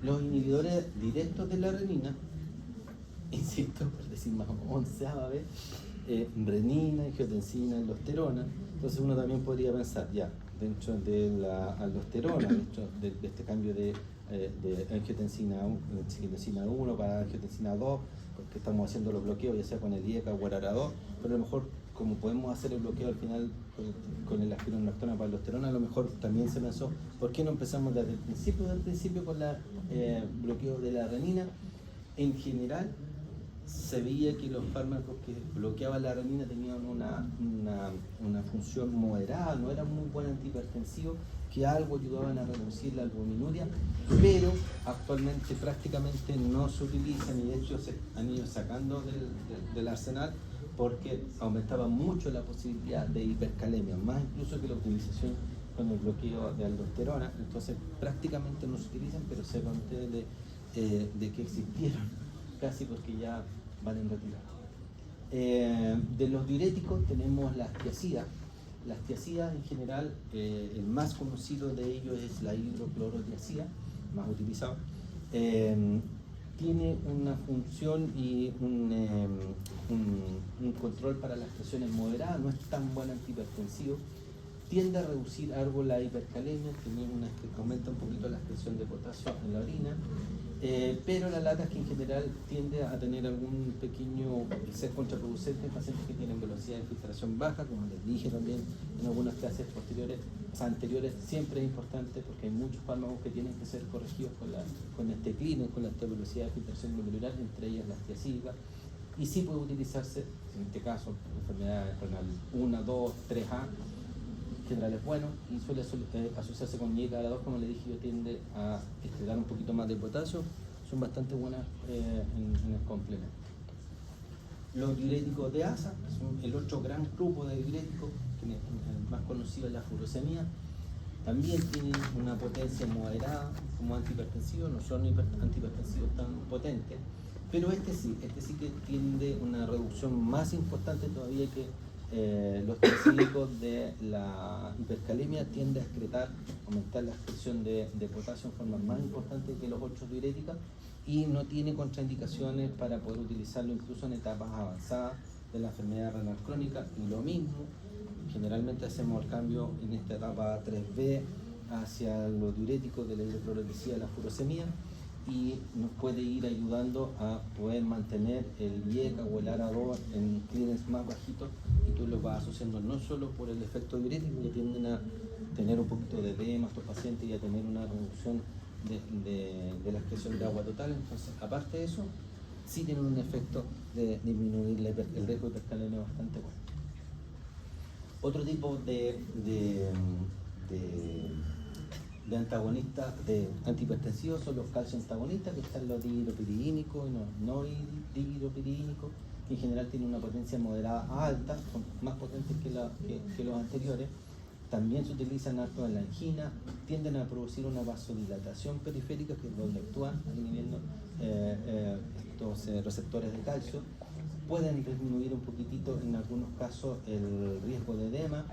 Los inhibidores directos de la renina, insisto, por decir más 11ª vez, renina, angiotensina, aldosterona. Entonces uno también podría pensar ya dentro de la aldosterona, dentro de este cambio de angiotensina 1 para angiotensina 2, porque estamos haciendo los bloqueos ya sea con el IECA o el ARA2, pero a lo mejor como podemos hacer el bloqueo al final con el espironolactona para aldosterona, a lo mejor también se pensó, ¿por qué no empezamos desde el principio con el bloqueo de la renina? En general, se veía que los fármacos que bloqueaban la renina tenían una función moderada, no eran muy buen antihipertensivos, que algo ayudaban a reducir la albuminuria, pero actualmente prácticamente no se utilizan y de hecho se han ido sacando del arsenal porque aumentaba mucho la posibilidad de hipercalemia, más incluso que la utilización con el bloqueo de aldosterona. Entonces prácticamente no se utilizan, pero sepan ustedes de que existieron casi porque ya van en retirada. De los diuréticos tenemos las tiazidas. Las tiazidas en general, el más conocido de ellos es la hidroclorotiazida, más utilizado. Tiene una función y un control para las presiones moderadas, no es tan buen antihipertensivo, tiende a reducir algo la hipercalemia, que aumenta un poquito la expresión de potasio en la orina, pero la lata es que en general tiende a tener algún pequeño ser contraproducente en pacientes que tienen velocidad de filtración baja, como les dije también en algunas clases anteriores, siempre es importante porque hay muchos fármacos que tienen que ser corregidos con este clínico, con esta velocidad de filtración glomerular, entre ellas las tiazídicas, y sí puede utilizarse, en este caso, enfermedades renales 1, 2, 3A, en general es bueno y suele asociarse con IECA2, como le dije yo, tiende a excretar un poquito más de potasio, son bastante buenas en el complemento. Los diuréticos de ASA son el otro gran grupo de diuréticos, que el más conocido es la furosemida, también tienen una potencia moderada como antihipertensivo, no son antihipertensivos tan potentes, pero este sí que tiende una reducción más importante todavía que los tiazídicos de la hipercalemia, tiende a excretar, aumentar la excreción de potasio en forma más importante que los otros diuréticos y no tiene contraindicaciones para poder utilizarlo incluso en etapas avanzadas de la enfermedad renal crónica. Y lo mismo, generalmente hacemos el cambio en esta etapa 3B hacia los diuréticos de la hidroclorotiazida, la furosemida, y nos puede ir ayudando a poder mantener el IECA o el ARA2 en clearance más bajitos, y tú lo vas asociando no solo por el efecto diurético, que tienden a tener un poquito de edema estos pacientes y a tener una reducción de la excreción de agua total. Entonces, aparte de eso, sí tienen un efecto de disminuir el riesgo de hipercalemia bastante bueno. Otro tipo de antagonistas, de antihipertensivos, son los calcio antagonistas, que están los dihidropiridínicos y los no dihidropiridínicos, que en general tienen una potencia moderada a alta, son más potentes que los anteriores. También se utilizan harto en la angina, tienden a producir una vasodilatación periférica, que es donde actúan inhibiendo estos receptores de calcio. Pueden disminuir un poquitito en algunos casos el riesgo de edema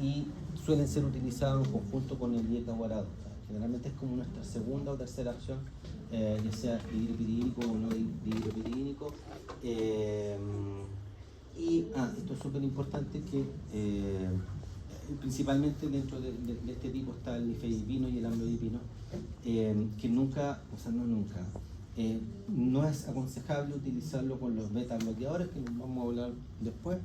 y suelen ser utilizados en conjunto con el IECA o ARA2. Generalmente es como nuestra segunda o tercera opción, ya sea dihidropiridínico o no dihidropiridínico. Esto es súper importante, que principalmente dentro de este tipo está el nifedipino y el amlodipino, que no es aconsejable utilizarlo con los beta bloqueadores, que nos vamos a hablar después,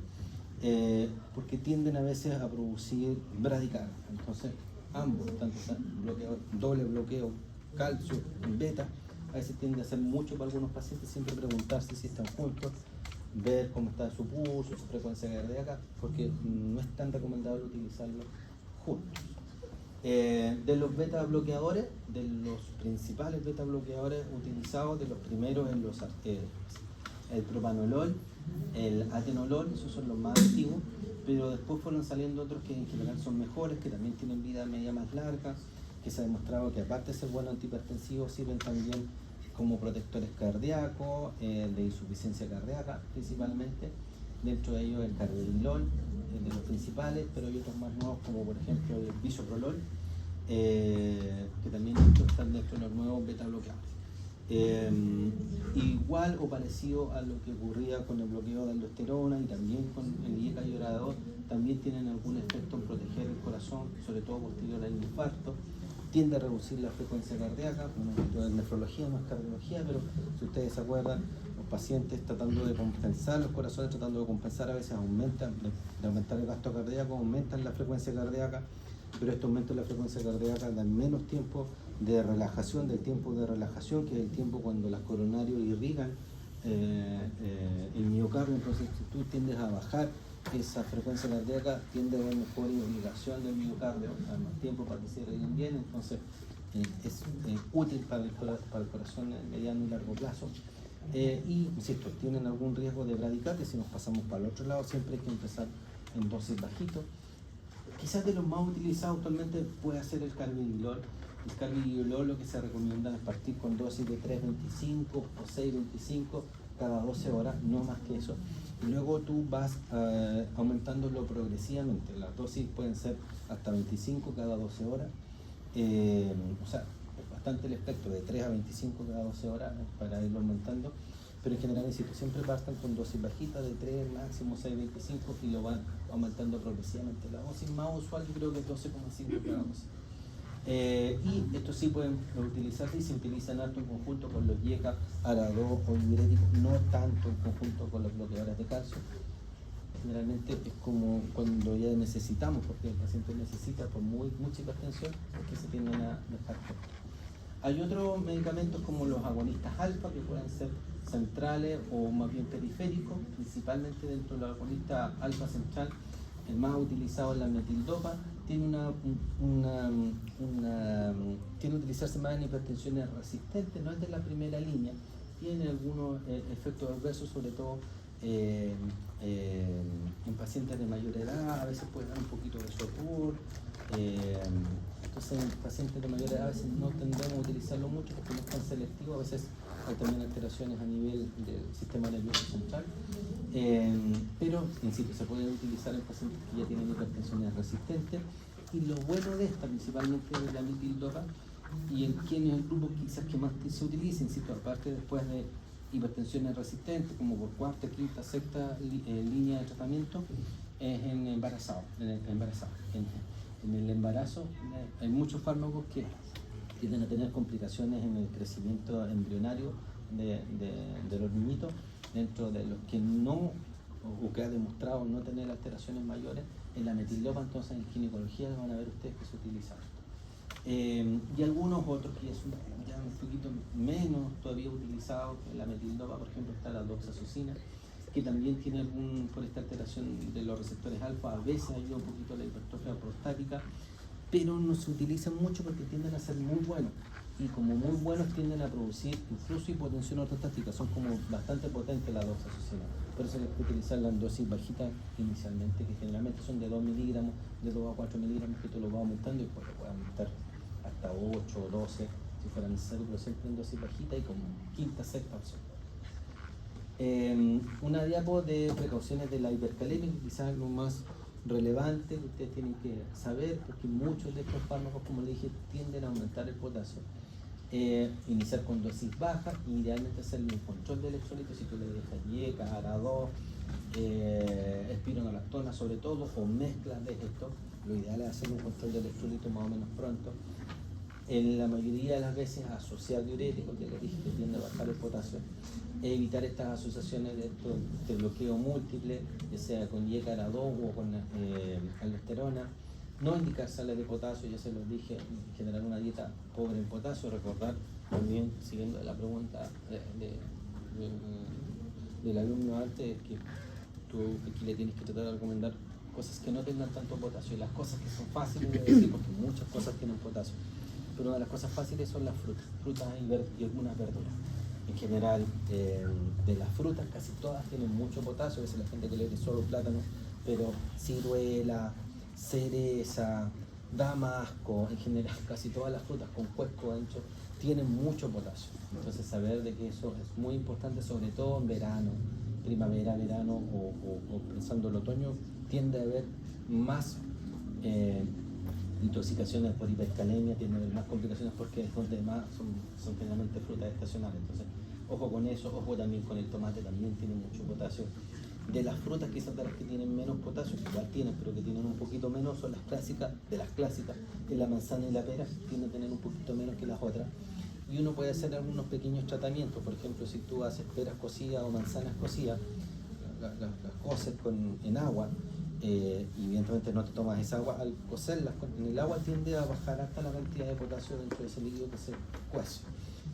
porque tienden a veces a producir bradicardia. Entonces ambos, tanto doble bloqueo, calcio, beta, a veces tiende a ser mucho para algunos pacientes. Siempre preguntarse si están juntos, ver cómo está su pulso, su frecuencia cardíaca, porque no es tan recomendable utilizarlo juntos. De los beta bloqueadores, de los principales beta bloqueadores utilizados, de los primeros en los el propanolol, el atenolol, esos son los más antiguos, pero después fueron saliendo otros que en general son mejores, que también tienen vida media más larga, que se ha demostrado que aparte de ser buenos antihipertensivos, sirven también como protectores cardíacos, de insuficiencia cardíaca principalmente. Dentro de ellos el carvedilol, de los principales, pero hay otros más nuevos, como por ejemplo el bisoprolol, que también están dentro de los nuevos beta bloqueadores. Igual o parecido a lo que ocurría con el bloqueo de aldosterona y también con el IECA y ARA2, también tienen algún efecto en proteger el corazón, sobre todo posterior al infarto. Tiende a reducir la frecuencia cardíaca, bueno, esto es nefrología, no es cardiología, pero si ustedes se acuerdan, los pacientes tratando de compensar, los corazones tratando de compensar, a veces aumentan, de aumentar el gasto cardíaco, aumentan la frecuencia cardíaca, pero este aumento de la frecuencia cardíaca da menos tiempo de relajación, del tiempo de relajación, que es el tiempo cuando las coronarios irrigan el miocardio. Entonces, si tú tiendes a bajar esa frecuencia cardíaca, tiende a haber mejor irrigación del miocardio, a más tiempo para que se irriguen bien. Entonces, es útil para el corazón a mediano y largo plazo. Y, insisto, tienen algún riesgo de bradicardia. Si nos pasamos para el otro lado, siempre hay que empezar en dosis bajitos. Quizás de los más utilizados actualmente puede ser el carvedilol. El carvedilol lo que se recomienda es partir con dosis de 3.25 o 6.25 cada 12 horas, no más que eso. Y luego tú vas aumentándolo progresivamente. Las dosis pueden ser hasta 25 cada 12 horas. O sea, es bastante el espectro de 3 a 25 cada 12 horas para irlo aumentando. Pero en general, insisto, siempre partan con dosis bajitas de 3, máximo 6.25 y lo van aumentando progresivamente. La dosis más usual yo creo que es 12,5 cada dosis. Y esto sí pueden utilizarse y se utilizan harto en conjunto con los YECA, ARA2 o diuréticos, no tanto en conjunto con los bloqueadores de calcio. Generalmente es como cuando ya necesitamos, porque el paciente necesita por mucha hipertensión, es que se tienden a dejar corto. Hay otros medicamentos como los agonistas alfa que pueden ser centrales o más bien periféricos, principalmente dentro de los agonistas alfa central. El más utilizado es la metildopa, tiene tiene que utilizarse más en hipertensiones resistentes, no es de la primera línea, tiene algunos efectos adversos, sobre todo en pacientes de mayor edad, a veces puede dar un poquito de sopor. Entonces en pacientes de mayor edad a veces no tendemos a utilizarlo mucho porque no es tan selectivo, a veces hay también alteraciones a nivel del sistema nervioso central. Pero, insisto, se puede utilizar en pacientes que ya tienen hipertensiones resistentes. Y lo bueno de esta, principalmente de la metildopa, y en quien es el grupo quizás que más se utiliza, insisto, aparte después de hipertensiones resistentes, como por cuarta, quinta, sexta línea de tratamiento, es en embarazados. En el embarazo hay muchos fármacos que tienden a tener complicaciones en el crecimiento embrionario de los niñitos, dentro de los que no, o que ha demostrado no tener alteraciones mayores. En la metildopa, entonces en ginecología van a ver ustedes que se utilizan. Y algunos otros que ya un poquito menos todavía utilizados que la metildopa, por ejemplo, está la doxazosina, que también tiene por esta alteración de los receptores alfa, a veces ayuda un poquito a la hipertrofia prostática, pero no se utilizan mucho porque tienden a ser muy buenos. Y como muy buenos tienden a producir incluso hipotensión ortostática, son como bastante potentes las doxazosina. Por eso hay que utilizarlas en dosis bajitas inicialmente, que generalmente son de 2 miligramos, de 2 a 4 miligramos, que tú lo vas aumentando y pues lo puedes aumentar hasta 8 o 12 si fuera necesario, pero siempre en dosis bajita y como quinta, sexta opción. Una diapo de precauciones de la hipercalemia, que quizás es lo más relevante que ustedes tienen que saber, porque muchos de estos fármacos, como les dije, tienden a aumentar el potasio. Iniciar con dosis bajas y idealmente hacer un control de electrolitos. Si tú le dejas YECA, ARA2, espironolactona sobre todo, o mezclas de esto, lo ideal es hacer un control de electrolitos más o menos pronto. En la mayoría de las veces asociar diuréticos, que les dije que tiende a bajar el potasio. Evitar estas asociaciones de bloqueo múltiple, ya sea con YECA, ARA2 o con aldosterona. No indicar sales de potasio, ya se los dije, generar una dieta pobre en potasio. Recordar también, siguiendo la pregunta del alumno antes, que tú aquí le tienes que tratar de recomendar cosas que no tengan tanto potasio. Y las cosas que son fáciles de decir, porque muchas cosas tienen potasio, pero una de las cosas fáciles son las frutas y algunas verduras. En general, de las frutas casi todas tienen mucho potasio. A veces la gente que lee solo plátano, pero ciruela, cereza, damasco, en general casi todas las frutas con cuesco ancho tienen mucho potasio. Entonces saber de que eso es muy importante, sobre todo en verano, primavera, verano o pensando el otoño, tiende a haber más intoxicaciones por hipercalemia, tiende a haber más complicaciones porque es donde más son generalmente frutas estacionales. Entonces ojo con eso, ojo también con el tomate, también tiene mucho potasio. De las frutas, quizás de las que tienen menos potasio, que igual tienen, pero que tienen un poquito menos, son las clásicas, de las clásicas, que la manzana y la pera tienden a tener un poquito menos que las otras. y uno puede hacer algunos pequeños tratamientos. Por ejemplo, si tú haces peras cocidas o manzanas cocidas, las coces en agua, y evidentemente no te tomas esa agua, al cocerlas en el agua tiende a bajar hasta la cantidad de potasio dentro de ese líquido que se cuece.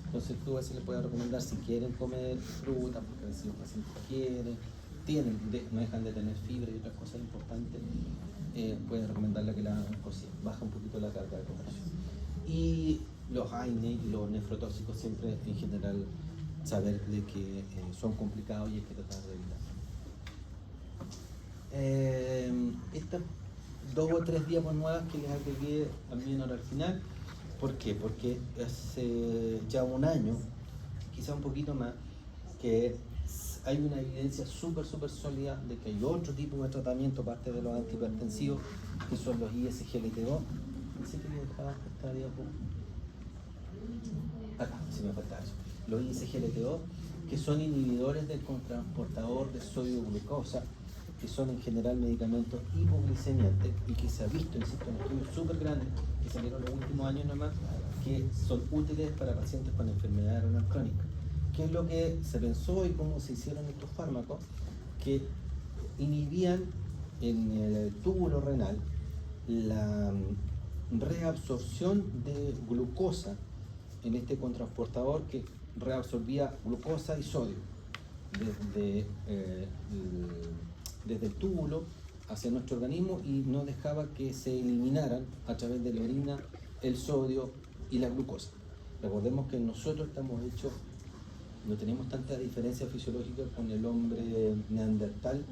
Entonces tú a veces le puedes recomendar, si quieren comer fruta, porque a veces los pacientes no dejan de tener fibra y otras cosas importantes, puedes recomendarle que la hagan cocida, baja un poquito la carga de potasio. Y los AINE y los nefrotóxicos siempre en general saber de que son complicados y hay que tratar de evitarlos. Estas 2 o 3 diapos nuevas que les agregué también ahora al final. ¿Por qué? Porque hace ya un año, quizá un poquito más, que hay una evidencia súper sólida de que hay otro tipo de tratamiento aparte de los antihipertensivos, que son los ISGLT2. Pensé que había dejado esta diapo. Acá, si me falta eso. Los ISGLT2, que son inhibidores del transportador de sodio-glucosa, que son en general medicamentos hipoglicemiantes y que se ha visto, insisto, en estudios súper grandes que salieron los últimos años nomás, que son útiles para pacientes con enfermedades renal crónicas. ¿Qué es lo que se pensó y cómo se hicieron estos fármacos? Que inhibían en el túbulo renal la reabsorción de glucosa en este cotransportador que reabsorbía glucosa y sodio desde el túbulo hacia nuestro organismo y no dejaba que se eliminaran a través de la orina el sodio y la glucosa. Recordemos que nosotros estamos hechos, no tenemos tanta diferencia fisiológica con el hombre neandertal,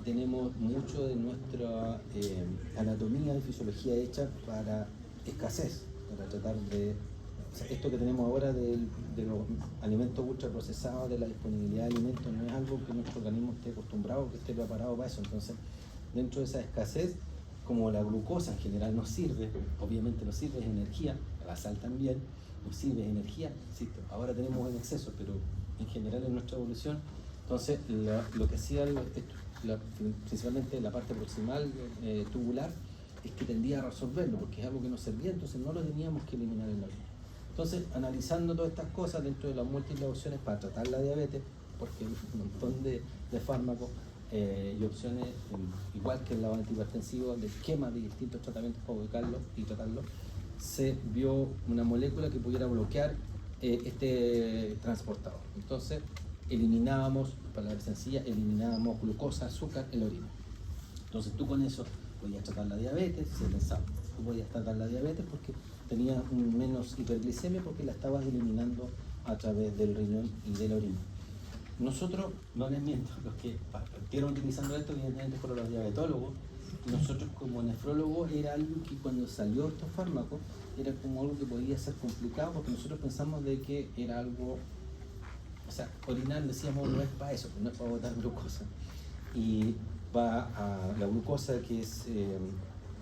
tenemos mucho de nuestra anatomía y fisiología hecha para escasez, para tratar de... O sea, esto que tenemos ahora de los alimentos ultraprocesados, de la disponibilidad de alimentos, no es algo que nuestro organismo esté acostumbrado, que esté preparado para eso. Entonces, dentro de esa escasez, como la glucosa en general nos sirve, obviamente nos sirve, es energía, la sal también, nos sirve, es energía, insisto, ahora tenemos en exceso, pero en general en nuestra evolución, entonces lo que hacía principalmente la parte proximal tubular, es que tendía a resolverlo, porque es algo que nos servía, entonces no lo teníamos que eliminar en la orina. Entonces, analizando todas estas cosas dentro de las múltiples opciones para tratar la diabetes, porque hay un montón de fármacos y opciones, igual que el lado antihipertensivo, de esquemas de distintos tratamientos para ubicarlo y tratarlo, se vio una molécula que pudiera bloquear este transportador. Entonces, eliminábamos, palabra sencilla, eliminábamos glucosa, azúcar en la orina. Entonces, tú con eso podías tratar la diabetes, se pensaba, tú podías tratar la diabetes porque tenía menos hiperglicemia porque la estabas eliminando a través del riñón y de la orina. Nosotros, no les miento, los que partieron utilizando esto evidentemente fueron los diabetólogos. Nosotros como nefrólogos era algo que cuando salió estos fármacos era como algo que podía ser complicado porque nosotros pensamos de que era algo, o sea, orinar decíamos no es para eso, no es para botar glucosa. Y va a la glucosa que es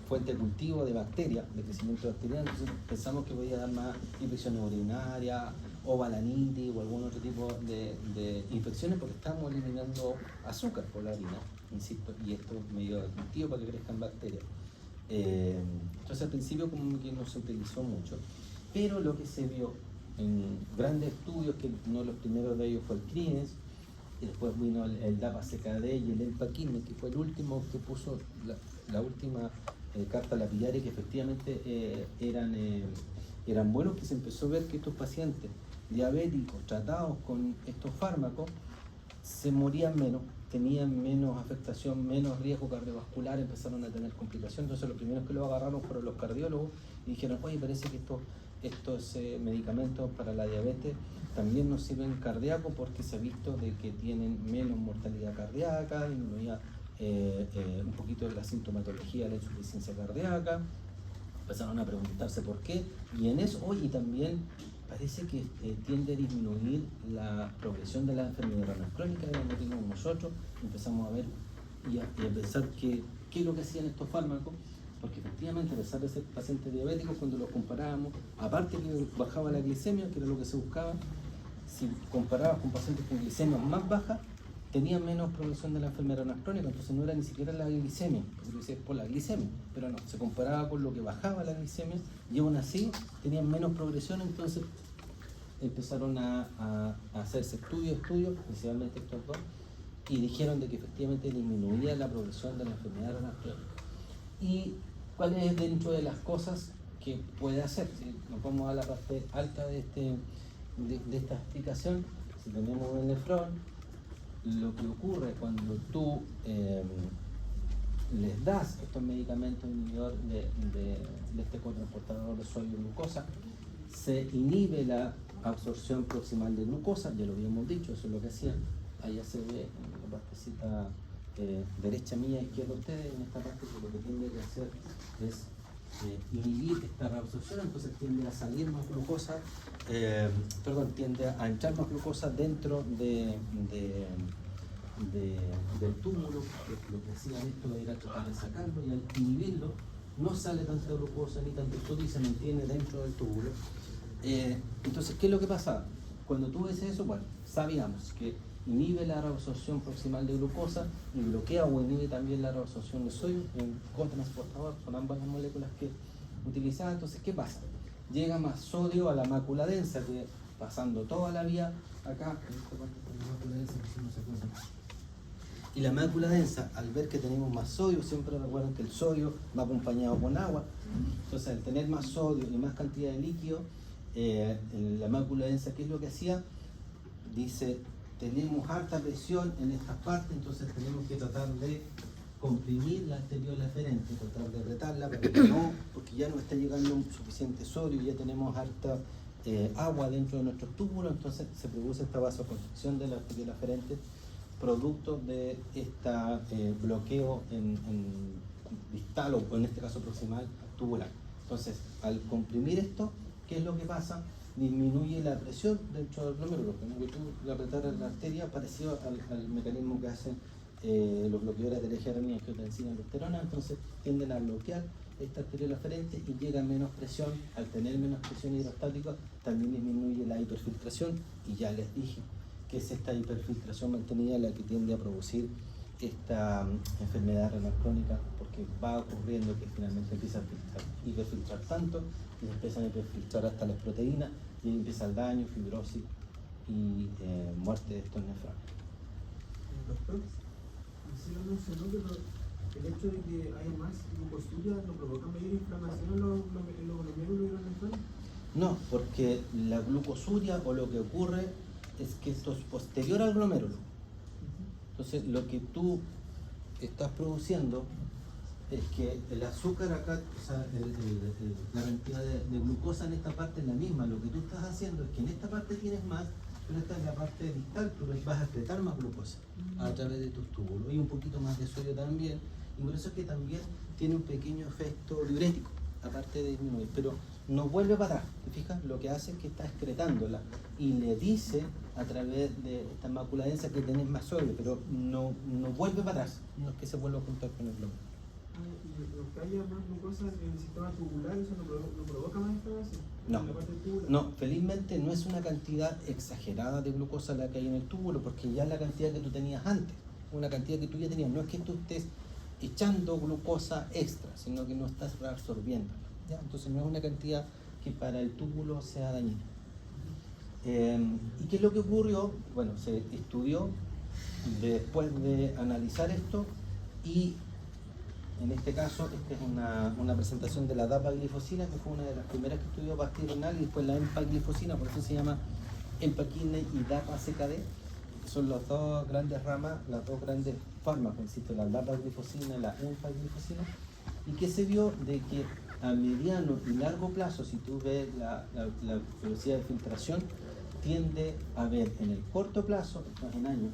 fuente de cultivo de bacterias, de crecimiento bacteriano, entonces pensamos que podía dar más infecciones urinarias o balanitis o algún otro tipo de infecciones porque estamos eliminando azúcar por la orina, insisto, y esto es medio de cultivo para que crezcan bacterias. Entonces al principio como que no se utilizó mucho, pero lo que se vio en grandes estudios, que uno de los primeros de ellos fue el CRINES, y después vino el DAPA-CKD y el EMPA-KINE, que fue el último que puso la última carta lapidaria, que efectivamente eran buenos, que se empezó a ver que estos pacientes diabéticos tratados con estos fármacos se morían menos, tenían menos afectación, menos riesgo cardiovascular, empezaron a tener complicaciones. Entonces los primeros que lo agarraron fueron los cardiólogos y dijeron, oye, parece que estos medicamentos para la diabetes también nos sirven cardíaco porque se ha visto de que tienen menos mortalidad cardíaca, disminuía un poquito de la sintomatología de la insuficiencia cardíaca. Empezaron a preguntarse por qué, y en eso, y también parece que tiende a disminuir la progresión de la enfermedad renal crónica, que no tenemos nosotros. Empezamos a ver y a pensar qué es lo que hacían estos fármacos, porque efectivamente a pesar de ser pacientes diabéticos, cuando los comparábamos, aparte que bajaba la glicemia, que era lo que se buscaba, si comparabas con pacientes con glicemia más baja, tenían menos progresión de la enfermedad renal crónica, entonces no era ni siquiera la glicemia, porque lo decía por la glicemia, pero no, se comparaba con lo que bajaba la glicemia y aún así tenían menos progresión, entonces empezaron a hacerse estudios, principalmente estos dos, y dijeron de que efectivamente disminuía la progresión de la enfermedad renal crónica. ¿Y cuál es dentro de las cosas que puede hacer? Si nos vamos a la parte alta de esta explicación, si tenemos un nefrón, lo que ocurre cuando tú les das estos medicamentos inhibidores de este cotransportador de sodio y glucosa, se inhibe la absorción proximal de glucosa, ya lo habíamos dicho, eso es lo que hacían. Allá se ve en la partecita derecha mía, izquierda ustedes, en esta parte que lo que tiende a hacer es inhibir esta reabsorción, entonces tiende a salir más glucosa, tiende a entrar más glucosa dentro del túmulo, que lo que hacían esto era tratar de sacarlo, y al inhibirlo no sale tanta glucosa ni tanto sodio y se mantiene dentro del túbulo. Entonces, ¿qué es lo que pasa? Cuando tú ves eso, bueno, sabíamos que inhibe la reabsorción proximal de glucosa y bloquea o inhibe también la reabsorción de sodio en cotransportador, son ambas las moléculas que utilizaban. Entonces, ¿qué pasa? Llega más sodio a la mácula densa, que pasando toda la vía acá, en esta parte está la mácula densa, que si no se acuerdan. Y la mácula densa, al ver que tenemos más sodio, siempre recuerden que el sodio va acompañado con agua, entonces al tener más sodio y más cantidad de líquido, en la mácula densa, ¿qué es lo que hacía? Dice, tenemos harta presión en estas partes, entonces tenemos que tratar de comprimir la arteriola aferente, tratar de apretarla para que no, porque ya no está llegando suficiente sodio, ya tenemos harta agua dentro de nuestros túbulos, entonces se produce esta vasoconstricción de la arteriola aferente, producto de este bloqueo en distal o en este caso proximal tubular. Entonces, al comprimir esto, ¿qué es lo que pasa? Disminuye la presión dentro del glomérulo, como que tú apretaras la arteria, parecido al mecanismo que hacen los bloqueadores del eje adrenina, angiotensina y aldosterona, entonces tienden a bloquear esta arteriola aferente y llega a menos presión. Al tener menos presión hidrostática, también disminuye la hiperfiltración, y ya les dije que es esta hiperfiltración mantenida la que tiende a producir esta enfermedad renal crónica, porque va ocurriendo que finalmente empieza a hiperfiltrar tanto que se empiezan a hiperfiltrar hasta las proteínas, y ahí empieza el daño, fibrosis y muerte de estos nefrones. Doctor, sí lo mencionó, pero el hecho de que haya más glucosuria no provoca mayor inflamación en los glomérulos y los nefrones. No, porque la glucosuria, o lo que ocurre es que esto es posterior al glomérulo. Entonces lo que tú estás produciendo es que el azúcar acá, o sea, la cantidad de glucosa en esta parte es la misma. Lo que tú estás haciendo es que en esta parte tienes más, pero esta es la parte distal, tú vas a excretar más glucosa a través de tus túbulos, y un poquito más de sodio también, y por eso es que también tiene un pequeño efecto diurético, aparte de disminuir, pero no vuelve para atrás. ¿Te fijas? Lo que hace es que está excretándola y le dice a través de esta mácula densa que tenés más sodio, pero no vuelve para atrás, no es que se vuelva a juntar con el globo. Y lo que haya más glucosa en el sistema tubular, ¿eso no provoca más inflamación? No, ¿En la parte tubular? no, felizmente no es una cantidad exagerada de glucosa la que hay en el túbulo, porque ya es la cantidad que tú tenías antes, una cantidad que tú ya tenías. No es que tú estés echando glucosa extra, sino que no estás reabsorbiendo. ¿Ya? Entonces no es una cantidad que para el túbulo sea dañina. ¿Y qué es lo que ocurrió? Bueno, se estudió después de analizar esto, y en este caso, esta es una presentación de la dapaglifosina, que fue una de las primeras que estudió Basti renal, y después la empaglifosina, por eso se llama empaquine y dapa-CKD. Son las dos grandes ramas, las dos grandes fármacos, insisto, la dapaglifosina y la empaglifosina. ¿Y qué se vio? De que a mediano y largo plazo, si tú ves la velocidad de filtración, tiende a haber en el corto plazo, esto es en años,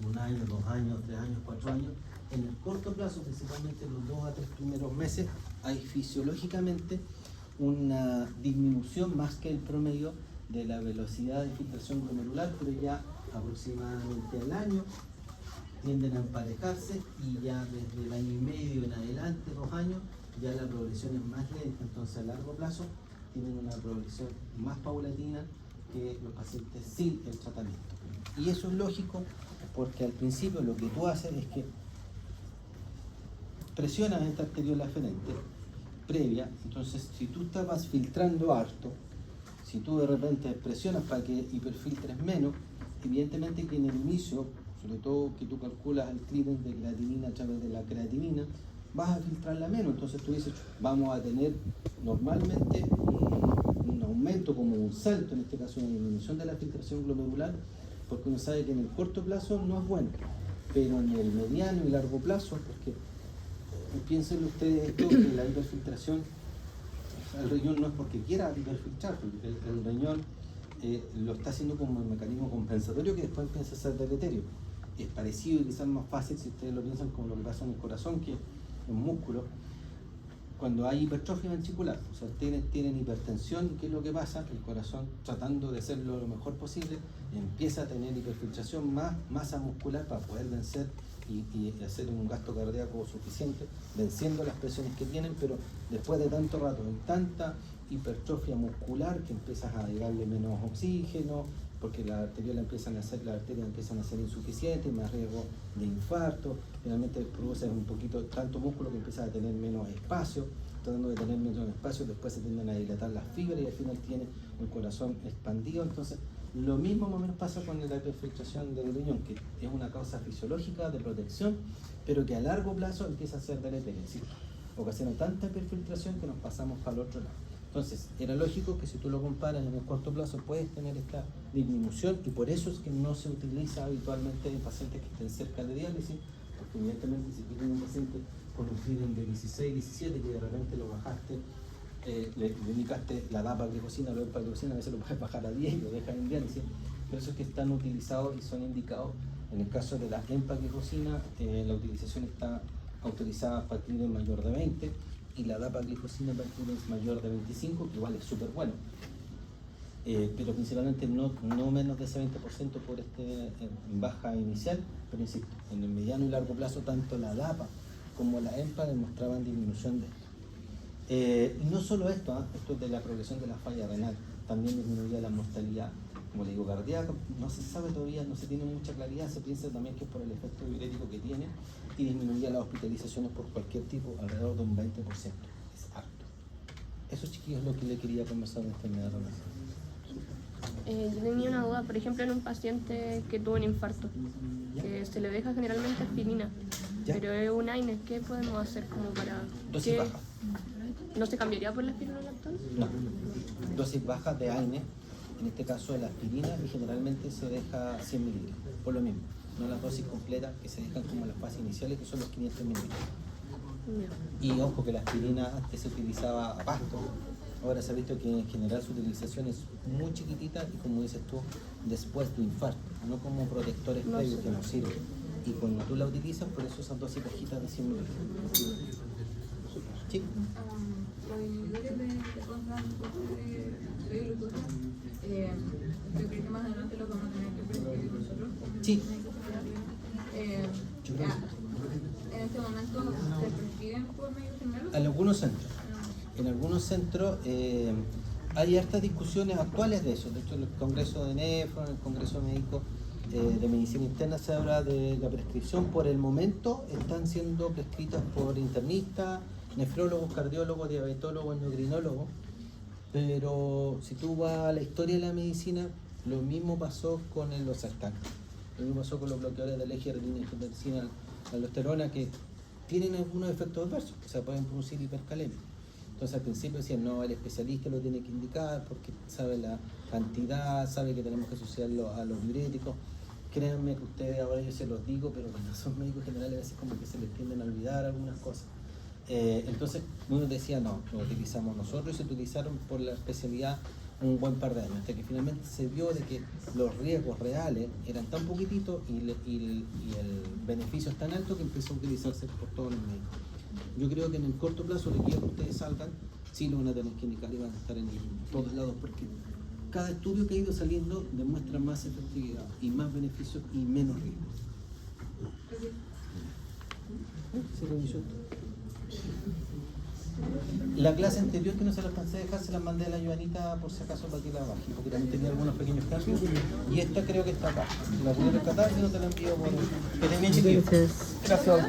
1 año, 2 años, 3 años, 4 años, en el corto plazo, principalmente los 2 a 3 primeros meses, hay fisiológicamente una disminución más que el promedio de la velocidad de filtración glomerular, pero ya aproximadamente al año tienden a emparejarse, y ya desde el año y medio en adelante, 2 años, ya la progresión es más lenta. Entonces a largo plazo tienen una progresión más paulatina que los pacientes sin el tratamiento. Y eso es lógico, porque al principio lo que tú haces es que presionas esta arteriola aferente previa. Entonces, si tú estabas filtrando harto, si tú de repente presionas para que hiperfiltres menos, evidentemente que en el inicio, sobre todo que tú calculas el clearance de creatinina a través de la creatinina, vas a filtrarla menos. Entonces tú dices, vamos a tener normalmente un aumento, como un salto, en este caso una disminución de la filtración glomerular, porque uno sabe que en el corto plazo no es bueno, pero en el mediano y largo plazo, porque piensen ustedes esto, que la hiperfiltración, el riñón no es porque quiera hiperfiltrar, porque el riñón lo está haciendo como un mecanismo compensatorio que después empieza a ser deleterio. Es parecido y quizás más fácil si ustedes lo piensan como lo que pasa en el corazón, que en músculo, cuando hay hipertrofia ventricular, o sea, tienen hipertensión, ¿qué es lo que pasa? El corazón, tratando de hacerlo lo mejor posible, empieza a tener hiperfiltración, más masa muscular para poder vencer y hacer un gasto cardíaco suficiente, venciendo las presiones que tienen, pero después de tanto rato, en tanta hipertrofia muscular, que empiezas a llegarle menos oxígeno, porque las arterias empiezan a ser insuficientes, más riesgo de infarto, finalmente produce un poquito tanto músculo que empieza a tener menos espacio, tratando de tener menos espacio, después se tienden a dilatar las fibras y al final tiene un corazón expandido. Entonces lo mismo más o menos pasa con la hiperfiltración del riñón, que es una causa fisiológica de protección, pero que a largo plazo empieza a ser deleteria, es decir, ocasiona tanta hiperfiltración que nos pasamos para el otro lado. Entonces, era lógico que si tú lo comparas en el corto plazo puedes tener esta disminución, y por eso es que no se utiliza habitualmente en pacientes que estén cerca de diálisis, porque evidentemente si tú tienes un paciente con un feeding de 16, 17 que de repente lo bajaste, le indicaste la dapaglifosina o la empaglifosina, a veces lo puedes bajar a 10 y lo dejas en diálisis. Por eso es que están utilizados y son indicados. En el caso de la empaglifosina, la utilización está autorizada para el mayor de 20, y la dapaglifosina para el mayor de 25, que igual es súper bueno. Pero principalmente no menos de ese 20% por baja inicial, pero insisto, en el mediano y largo plazo tanto la DAPA como la EMPA demostraban disminución de esto. Y no solo esto, esto de la progresión de la falla renal, también disminuía la mortalidad, como le digo, cardíaca. No se sabe todavía, no se tiene mucha claridad, se piensa también que es por el efecto diurético que tiene, y disminuía las hospitalizaciones por cualquier tipo alrededor de un 20%. Es harto. Eso, chiquillos, es lo que le quería conversar de enfermedad renal. Yo tenía una duda, por ejemplo, en un paciente que tuvo un infarto, que se le deja generalmente aspirina, ¿Ya? pero es un AINE, ¿qué podemos hacer como para...? Dosis baja. ¿No se cambiaría por la espironolactona? No. Dosis baja de AINE, en este caso de la aspirina, y generalmente se deja 100 mililitros, por lo mismo. No las dosis completas que se dejan como las fases iniciales, que son los 500 mililitros. Y ojo que la aspirina antes se utilizaba a pasto. Ahora se ha visto que en general su utilización es muy chiquitita y, como dices tú, después de infarto, no como protectores previos que nos sirven. Y cuando tú la utilizas, por eso esas dosis bajitas de 100 mililitros. ¿Sí? Los inhibidores de glucosa, yo creo que más adelante lo vamos a tener que prescribir nosotros. Sí. En este momento se prescriben por medio general. En algunos centros. En algunos centros hay hartas discusiones actuales de eso. De hecho, en el Congreso de Nefro, en el Congreso Médico de Medicina Interna se habla de la prescripción. Por el momento están siendo prescritas por internistas, nefrólogos, cardiólogos, diabetólogos, endocrinólogos. Pero si tú vas a la historia de la medicina, lo mismo pasó con los sartanes. Lo mismo pasó con los bloqueadores del eje renina-angiotensina, aldosterona, que tienen algunos efectos adversos, o sea, pueden producir hipercalemia. Entonces al principio decían, no, el especialista lo tiene que indicar porque sabe la cantidad, sabe que tenemos que asociarlo a los diuréticos. Créanme que ustedes, ahora yo se los digo, pero cuando son médicos generales a veces como que se les tienden a olvidar algunas cosas. Entonces uno decía, no, lo utilizamos nosotros, y se utilizaron por la especialidad un buen par de años, hasta que finalmente se vio de que los riesgos reales eran tan poquititos y el beneficio es tan alto que empezó a utilizarse por todos los médicos. Yo creo que en el corto plazo, de que ustedes salgan, sí lo van a tener que indicar y van a estar en todos lados, porque cada estudio que ha ido saliendo demuestra más efectividad y más beneficios y menos riesgos. ¿Se revisó esto? La clase anterior que no se las alcancé a dejar, se las mandé a la Joanita por si acaso para que la baje, porque también tenía algunos pequeños cambios, y esta creo que está acá. La voy a rescatar y no te la envío por... Que te bien, chiquillos. Gracias.